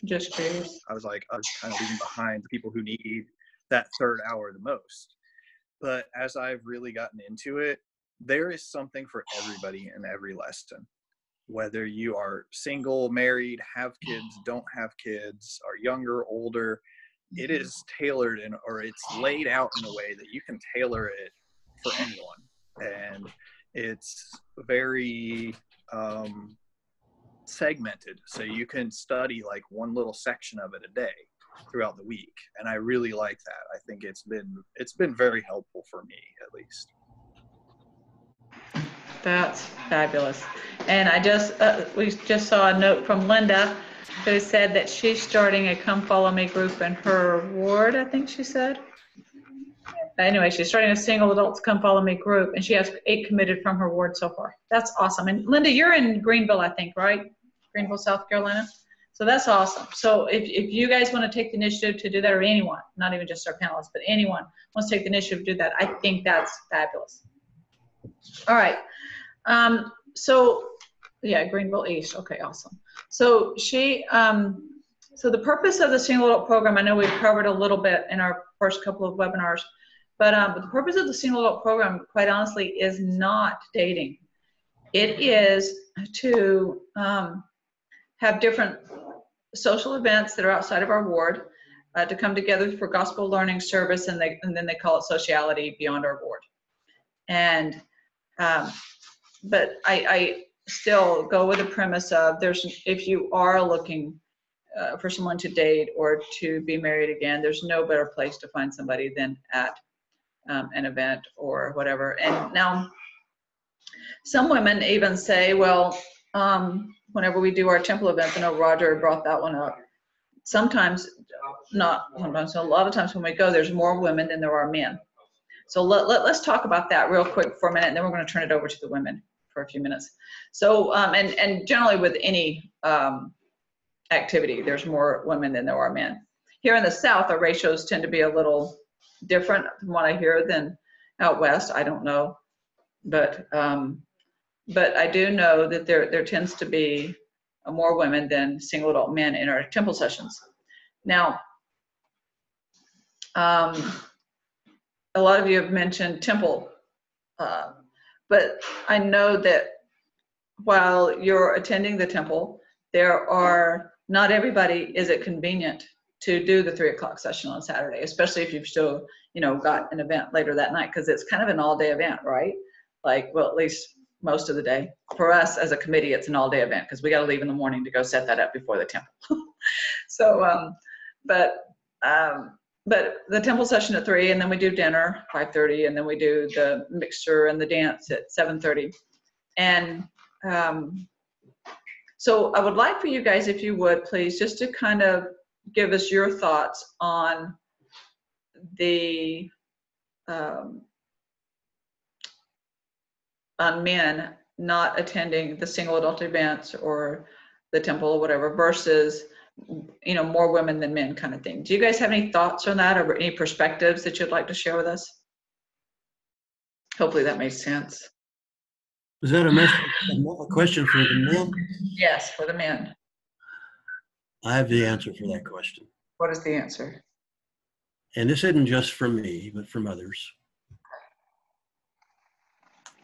Just curious. I was kind of leaving behind the people who need that third hour the most. But as I've really gotten into it, there is something for everybody in every lesson. Whether you are single, married, have kids, don't have kids, are younger, older, it is tailored or it's laid out in a way that you can tailor it for anyone. And it's very segmented, so you can study like one little section of it a day throughout the week, and I really like that. I think it's been very helpful for me, at least. That's fabulous. And we just saw a note from Linda who said that she's starting a Come Follow Me group in her ward, I think she said. Anyway, she's starting a single adults Come Follow Me group, and she has 8 committed from her ward so far. That's awesome. And Linda, you're in Greenville, I think, right? Greenville, South Carolina. So that's awesome. So if you guys want to take the initiative to do that, or anyone, not even just our panelists, but anyone wants to take the initiative to do that, I think that's fabulous. All right. So yeah, Greenville East. Okay, awesome. So so the purpose of the single adult program, I know we've covered a little bit in our first couple of webinars, but the purpose of the single adult program, quite honestly, is not dating. It is to have different social events that are outside of our ward to come together for gospel learning service, and then they call it sociality beyond our ward. And I still go with the premise of if you are looking for someone to date or to be married again, there's no better place to find somebody than at an event or whatever. And now some women even say, well, whenever we do our temple events, I know Roger brought that one up. Sometimes, not sometimes, a lot of times when we go, there's more women than there are men. So let's talk about that real quick for a minute, and then we're going to turn it over to the women for a few minutes. So, and generally with any activity, there's more women than there are men. Here in the South, our ratios tend to be a little different from what I hear than out West. I don't know, but I do know that there tends to be more women than single adult men in our temple sessions. Now, a lot of you have mentioned temple, but I know that while you're attending the temple, not everybody is it convenient to do the 3 o'clock session on Saturday, especially if you've still, got an event later that night, because it's kind of an all-day event, right? Like, well, at least most of the day. For us as a committee, it's an all-day event because we got to leave in the morning to go set that up before the temple. So, but the temple session at 3, and then we do dinner 5:30, and then we do the mixture and the dance at 7:30. And so I would like for you guys, if you would, please, just to kind of give us your thoughts on the on men not attending the single adult events or the temple or whatever versus more women than men kind of thing. Do you guys have any thoughts on that or any perspectives that you'd like to share with us? Hopefully that makes sense. Is that a question for the men? Yes, for the men. I have the answer for that question. What is the answer? And this isn't just from me, but from others.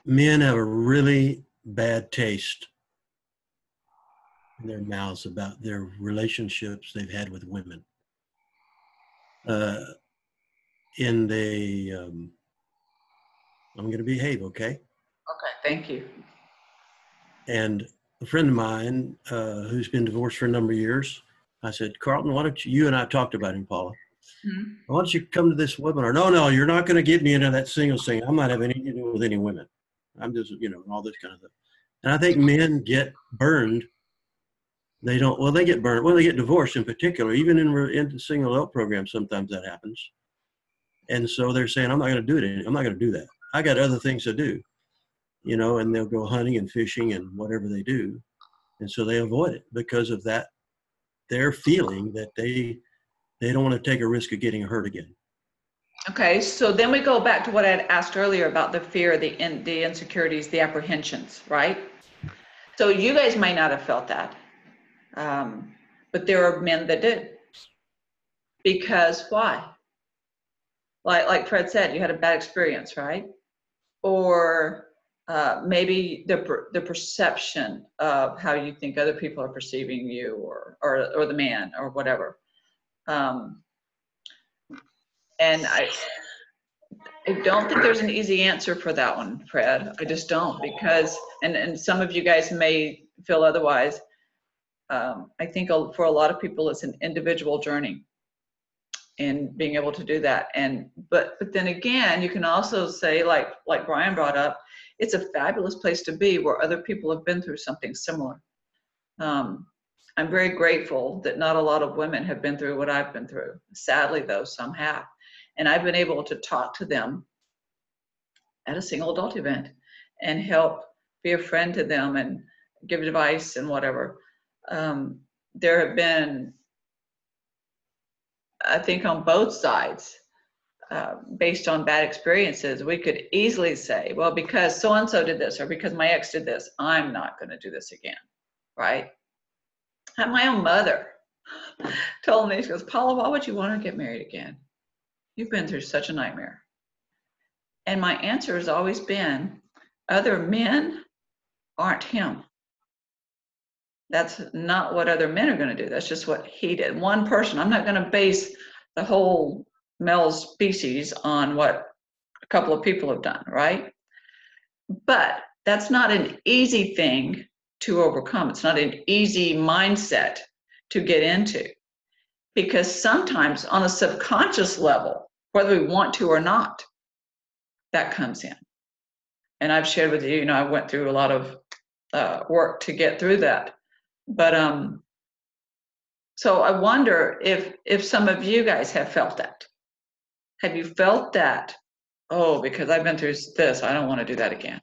Men have a really bad taste in their mouths about their relationships they've had with women. I'm going to behave, okay? Okay, thank you. And a friend of mine who's been divorced for a number of years, I said, Carlton, why don't you and I talked about him, Paula. Mm-hmm. Why don't you come to this webinar? No, you're not going to get me into that single thing. I'm not having anything to do with any women. I'm just, all this kind of stuff. And I think men get burned. They get burned. Well, they get divorced in particular. Even in the single adult program, sometimes that happens. And so they're saying, I'm not going to do it. I'm not going to do that. I got other things to do, and they'll go hunting and fishing and whatever they do. And so they avoid it because of that. They're feeling that they don't want to take a risk of getting hurt again. Okay, so then we go back to what I had asked earlier about the fear, the insecurities, the apprehensions, right? So you guys might not have felt that, but there are men that did. Because why? Like Fred said, you had a bad experience, right? Or maybe the perception of how you think other people are perceiving you, or the man, or whatever. And I don't think there's an easy answer for that one, Fred. I just don't, because, and some of you guys may feel otherwise. I think for a lot of people, it's an individual journey in being able to do that. But then again, you can also say, like Brian brought up, it's a fabulous place to be where other people have been through something similar. I'm very grateful that not a lot of women have been through what I've been through. Sadly, though, some have. And I've been able to talk to them at a single adult event and help be a friend to them and give advice and whatever. There have been, I think, on both sides, based on bad experiences, we could easily say, well, because so-and-so did this, or because my ex did this, I'm not going to do this again, right? And my own mother told me, she goes, Paula, why would you want to get married again? You've been through such a nightmare. And my answer has always been, other men aren't him. That's not what other men are going to do. That's just what he did. One person. I'm not going to base the whole male species on what a couple of people have done, right? But that's not an easy thing to overcome. It's not an easy mindset to get into, because sometimes on a subconscious level, whether we want to or not, that comes in. And I've shared with you, I went through a lot of work to get through that. But so I wonder if some of you guys have felt that. Have you felt that? Oh, because I've been through this, I don't want to do that again.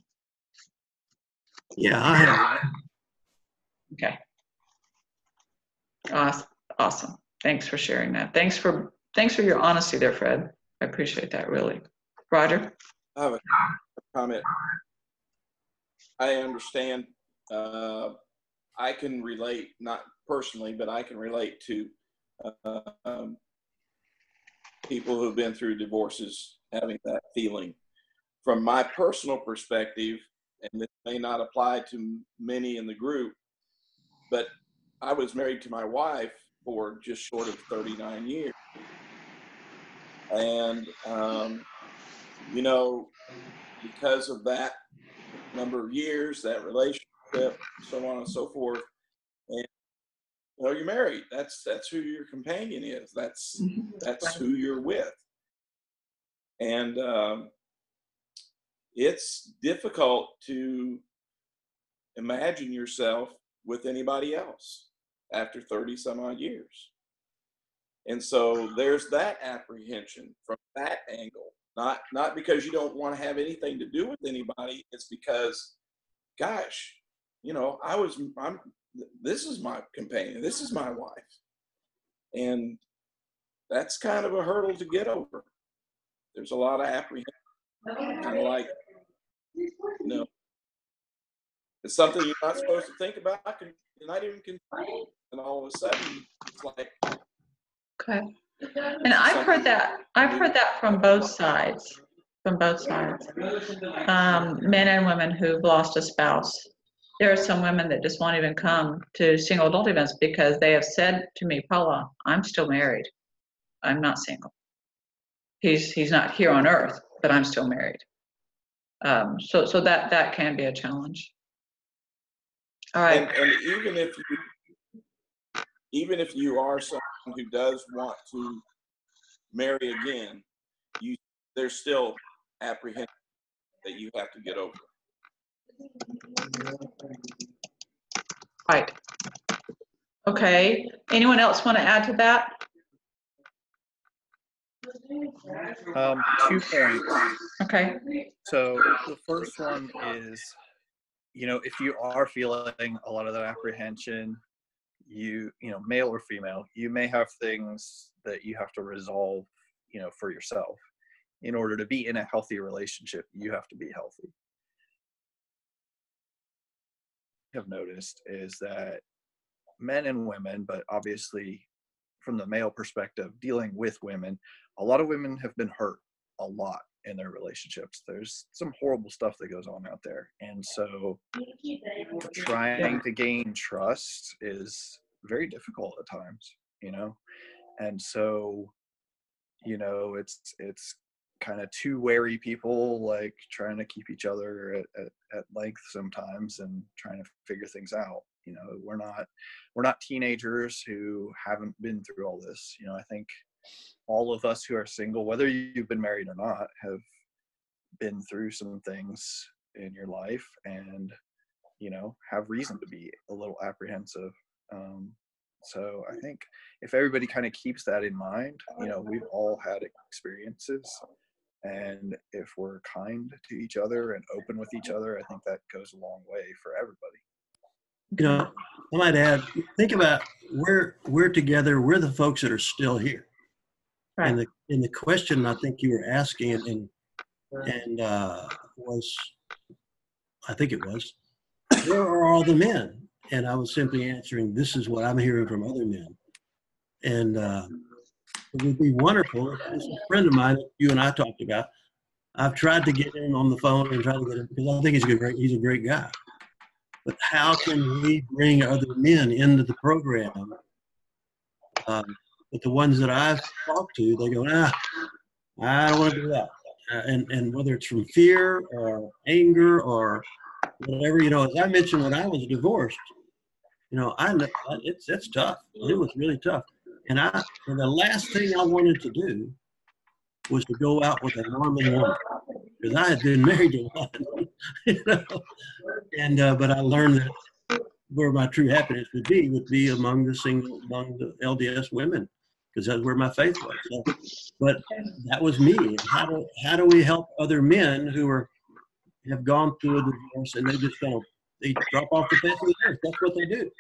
Yeah, I have. Okay. Awesome. Thanks for sharing that. Thanks for your honesty there, Fred. I appreciate that, really. Roger? I have a comment. I understand. I can relate, not personally, but I can relate to people who've been through divorces having that feeling. From my personal perspective, and this may not apply to many in the group, but I was married to my wife for just short of 39 years. And, because of that number of years, that relationship, so on and so forth, and you're married. That's who your companion is. That's who you're with. And it's difficult to imagine yourself with anybody else after 30 some odd years. And so there's that apprehension from that angle. Not because you don't want to have anything to do with anybody. It's because, gosh, this is my companion. This is my wife. And that's kind of a hurdle to get over. There's a lot of apprehension. Kind of like, it's something you're not supposed to think about. You're not even considering. And all of a sudden, it's like. Okay. And I've heard that from both sides. Men and women who've lost a spouse. There are some women that just won't even come to single adult events because they have said to me, Paula, I'm still married. I'm not single. He's not here on earth, but I'm still married. So that can be a challenge. All right. And even if you are someone who does want to marry again, there's still apprehension that you have to get over. Right. Okay. Anyone else want to add to that? 2 points. Okay. So the first one is, if you are feeling a lot of that apprehension, male or female, you may have things that you have to resolve, for yourself. In order to be in a healthy relationship, you have to be healthy. What I've noticed is that men and women, but obviously from the male perspective, dealing with women, a lot of women have been hurt a lot in their relationships. There's some horrible stuff that goes on out there. And so trying to gain trust is very difficult at times, And so, it's kind of two wary people, like trying to keep each other at length sometimes and trying to figure things out. We're not teenagers who haven't been through all this. I think all of us who are single, whether you've been married or not, have been through some things in your life and, have reason to be a little apprehensive. So I think if everybody kind of keeps that in mind, we've all had experiences, and if we're kind to each other and open with each other, I think that goes a long way for everybody. I might add, think about we're together. We're the folks that are still here. Right. And the question I think you were asking was, I think it was, where are all the men? And I was simply answering, this is what I'm hearing from other men. And it would be wonderful. There's a friend of mine that you and I talked about. I've tried to get him on the phone and try to get him, because I think he's a great guy. But how can we bring other men into the program? But the ones that I've talked to, they go, I don't want to do that. And whether it's from fear or anger or whatever, as I mentioned, when I was divorced, I know it's tough. It was really tough. And the last thing I wanted to do was to go out with a Mormon woman because I had been married to one, but I learned that where my true happiness would be among the LDS women, because that's where my faith was. So, but that was me. How do we help other men who have gone through a divorce and they drop off the face of the earth? That's what they do.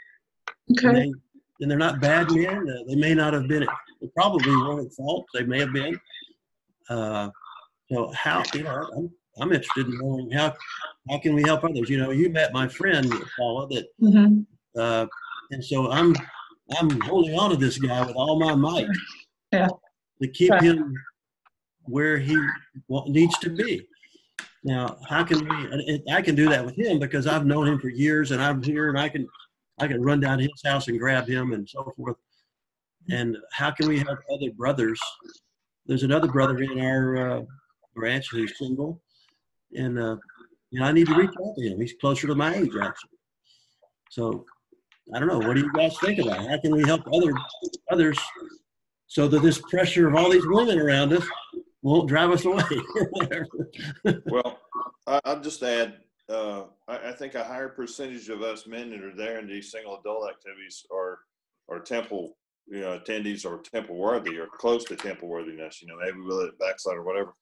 Okay. And they're not bad men. They may not have been. They probably weren't at fault. They may have been. So how, I'm interested in knowing how can we help others? You met my friend Paula, that, and so I'm holding on to this guy with all my might, to keep him where he needs to be. Now, how can I can do that with him because I've known him for years, and I'm here, and I can run down to his house and grab him and so forth. And how can we help other brothers? There's another brother in our branch who's single, and I need to reach out to him. He's closer to my age, actually. So I don't know. What do you guys think about it? How can we help others so that this pressure of all these women around us won't drive us away? Well, I'll just add, I think a higher percentage of us men that are there in these single adult activities are temple, attendees, or temple worthy, or close to temple worthiness. Maybe we'll let it backslide or whatever.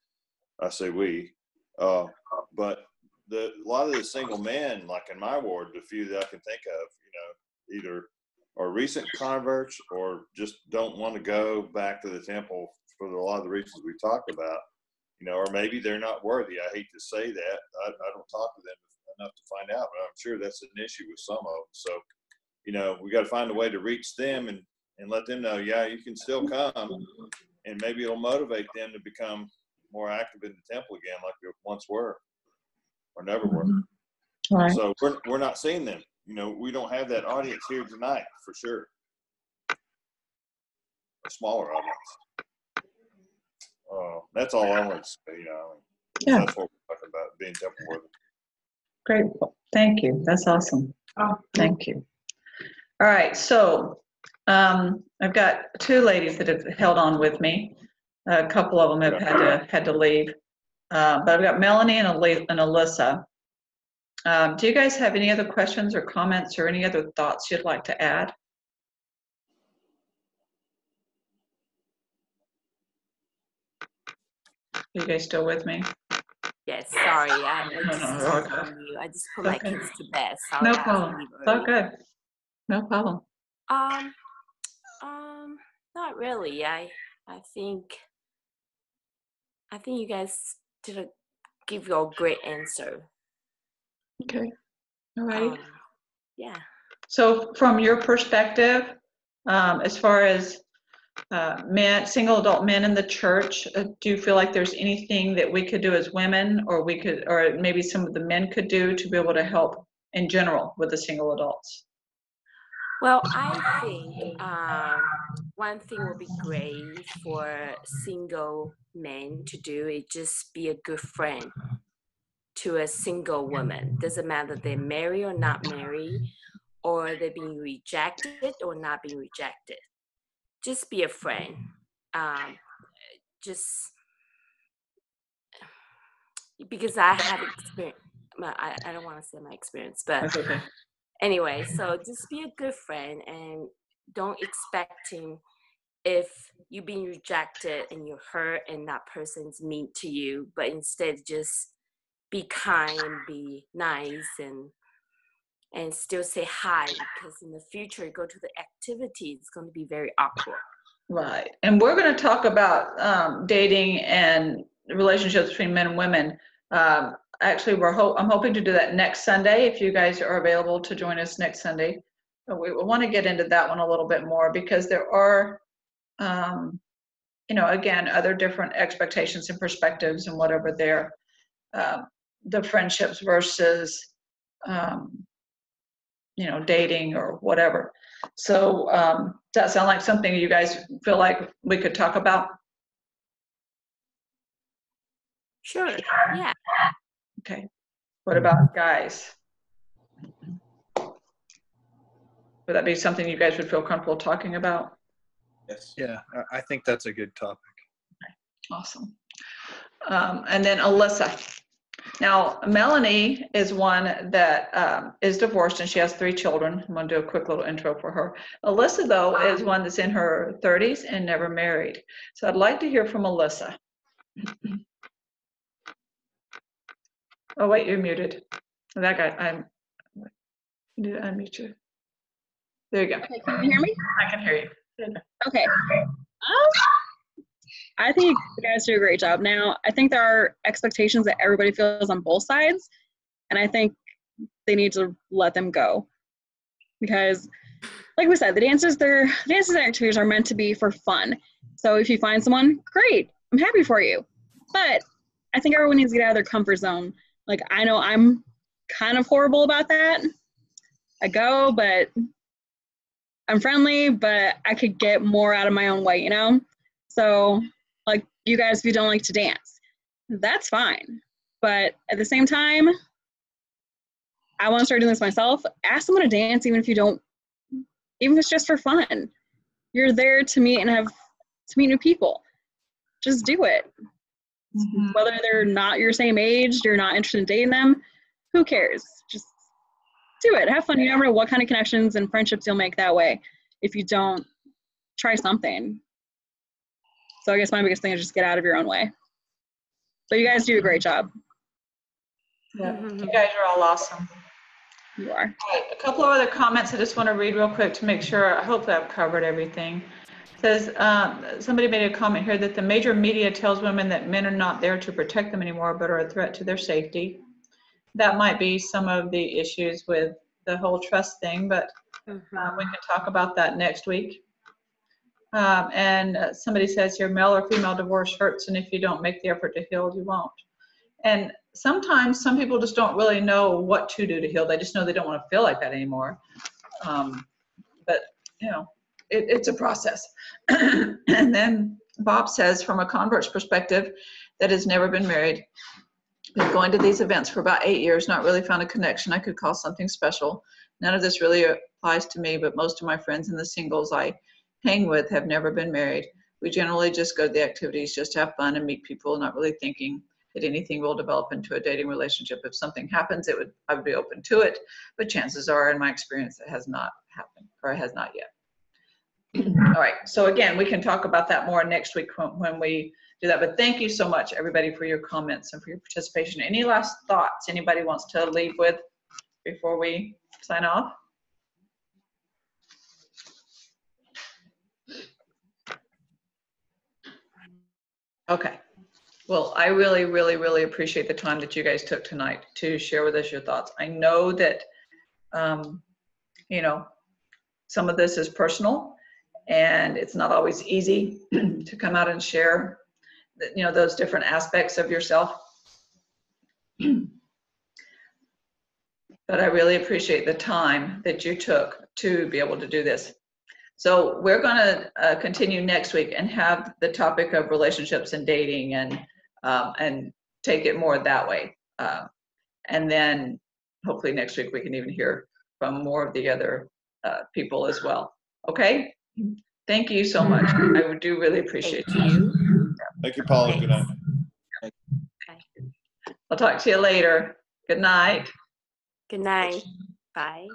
I say we, but a lot of the single men, like in my ward, the few that I can think of, either are recent converts or just don't want to go back to the temple for a lot of the reasons we talked about, or maybe they're not worthy. I hate to say that. I don't talk to them enough to find out, but I'm sure that's an issue with some of them. So, we got to find a way to reach them and let them know, yeah, you can still come, and maybe it'll motivate them to become more active in the temple again, like they once were or never were. Right. So we're not seeing them. We don't have that audience here tonight for sure. A smaller audience. That's all I want to say. That's what we're talking about, being temple worthy. Great. Thank you. That's awesome. Thank you. All right. So I've got two ladies that have held on with me. A couple of them have had to leave. But I've got Melanie and Alyssa. Do you guys have any other questions or comments or any other thoughts you'd like to add? Are you guys still with me? Yes, sorry. I just put my kids to bed. Sorry. No problem. It's all good. No problem. Not really. I think you guys did give you a great answer. Okay. All right. Yeah. So from your perspective, as far as single adult men in the church, do you feel like there's anything that we could do as women, or maybe some of the men could do to be able to help in general with the single adults? Well, I think one thing would be great for single men to do is just be a good friend to a single woman. Doesn't matter they're married or not married, or they're being rejected or not being rejected. Just be a friend. Just because I have experience. I don't want to say my experience, but that's okay. Anyway, so just be a good friend and don't expecting if you're being rejected and you're hurt and that person's mean to you, but instead just be kind, be nice, and still say hi, because in the future you go to the activity, it's going to be very awkward. Right. And we're going to talk about dating and relationships between men and women. Actually, I'm hoping to do that next Sunday, if you guys are available to join us next Sunday. We want to get into that one a little bit more, because there are, again, other different expectations and perspectives and whatever there, the friendships versus, dating or whatever. So does that sound like something you guys feel like we could talk about? Sure. Yeah. Okay. What about guys? Would that be something you guys would feel comfortable talking about? Yes. Yeah, I think that's a good topic. Awesome. And then Alyssa. Now, Melanie is one that is divorced and she has 3 children. I'm going to do a quick little intro for her. Alyssa, though, is one that's in her 30s and never married. So I'd like to hear from Alyssa. Oh, wait, you're muted. That guy, need to unmute you. There you go. Okay, can you hear me? I can hear you. Okay. I think you guys do a great job. Now, I think there are expectations that everybody feels on both sides, and I think they need to let them go. Because, like we said, the dances and activities are meant to be for fun. So if you find someone, great, I'm happy for you. But I think everyone needs to get out of their comfort zone. Like, I know I'm kind of horrible about that. I go, but I'm friendly, but I could get more out of my own way, you know? So, like, you guys, if you don't like to dance, that's fine. But at the same time, I want to start doing this myself. Ask someone to dance, even if it's just for fun. You're there to meet new people. Just do it. Mm-hmm. Whether they're not your same age, you're not interested in dating them, who cares? Just do it. Have fun. You never know what kind of connections and friendships you'll make that way if you don't try something. So I guess my biggest thing is just get out of your own way. But you guys do a great job. Yeah, you guys are all awesome. You are. All right, a couple of other comments I just want to read real quick to make sure. I hope that I've covered everything. It says, somebody made a comment here that the major media tells women that men are not there to protect them anymore, but are a threat to their safety. That might be some of the issues with the whole trust thing, but we can talk about that next week. And somebody says here, male or female divorce hurts, and if you don't make the effort to heal, you won't. And sometimes some people just don't really know what to do to heal. They just know they don't want to feel like that anymore. But, you know, it's a process. And then Bob says, from a convert's perspective that has never been married, been going to these events for about 8 years, not really found a connection I could call something special. None of this really applies to me, but most of my friends and the singles I hang with have never been married. We generally just go to the activities just to have fun and meet people, not really thinking that anything will develop into a dating relationship. If something happens, I would be open to it, but chances are, in my experience, it has not happened, or it has not yet. All right, so again, we can talk about that more next week when we do that, but thank you so much, everybody, for your comments and for your participation. Any last thoughts anybody wants to leave with before we sign off? Okay. Well, I really, really, really appreciate the time that you guys took tonight to share with us your thoughts. I know that, you know, some of this is personal and it's not always easy to come out and share, you know, those different aspects of yourself. But I really appreciate the time that you took to be able to do this. So we're going to continue next week and have the topic of relationships and dating and take it more that way. And then hopefully next week we can even hear from more of the other people as well. Okay? Thank you so much. I do really appreciate you. Thank you, Paula. Good night. I'll talk to you later. Good night. Good night. Bye.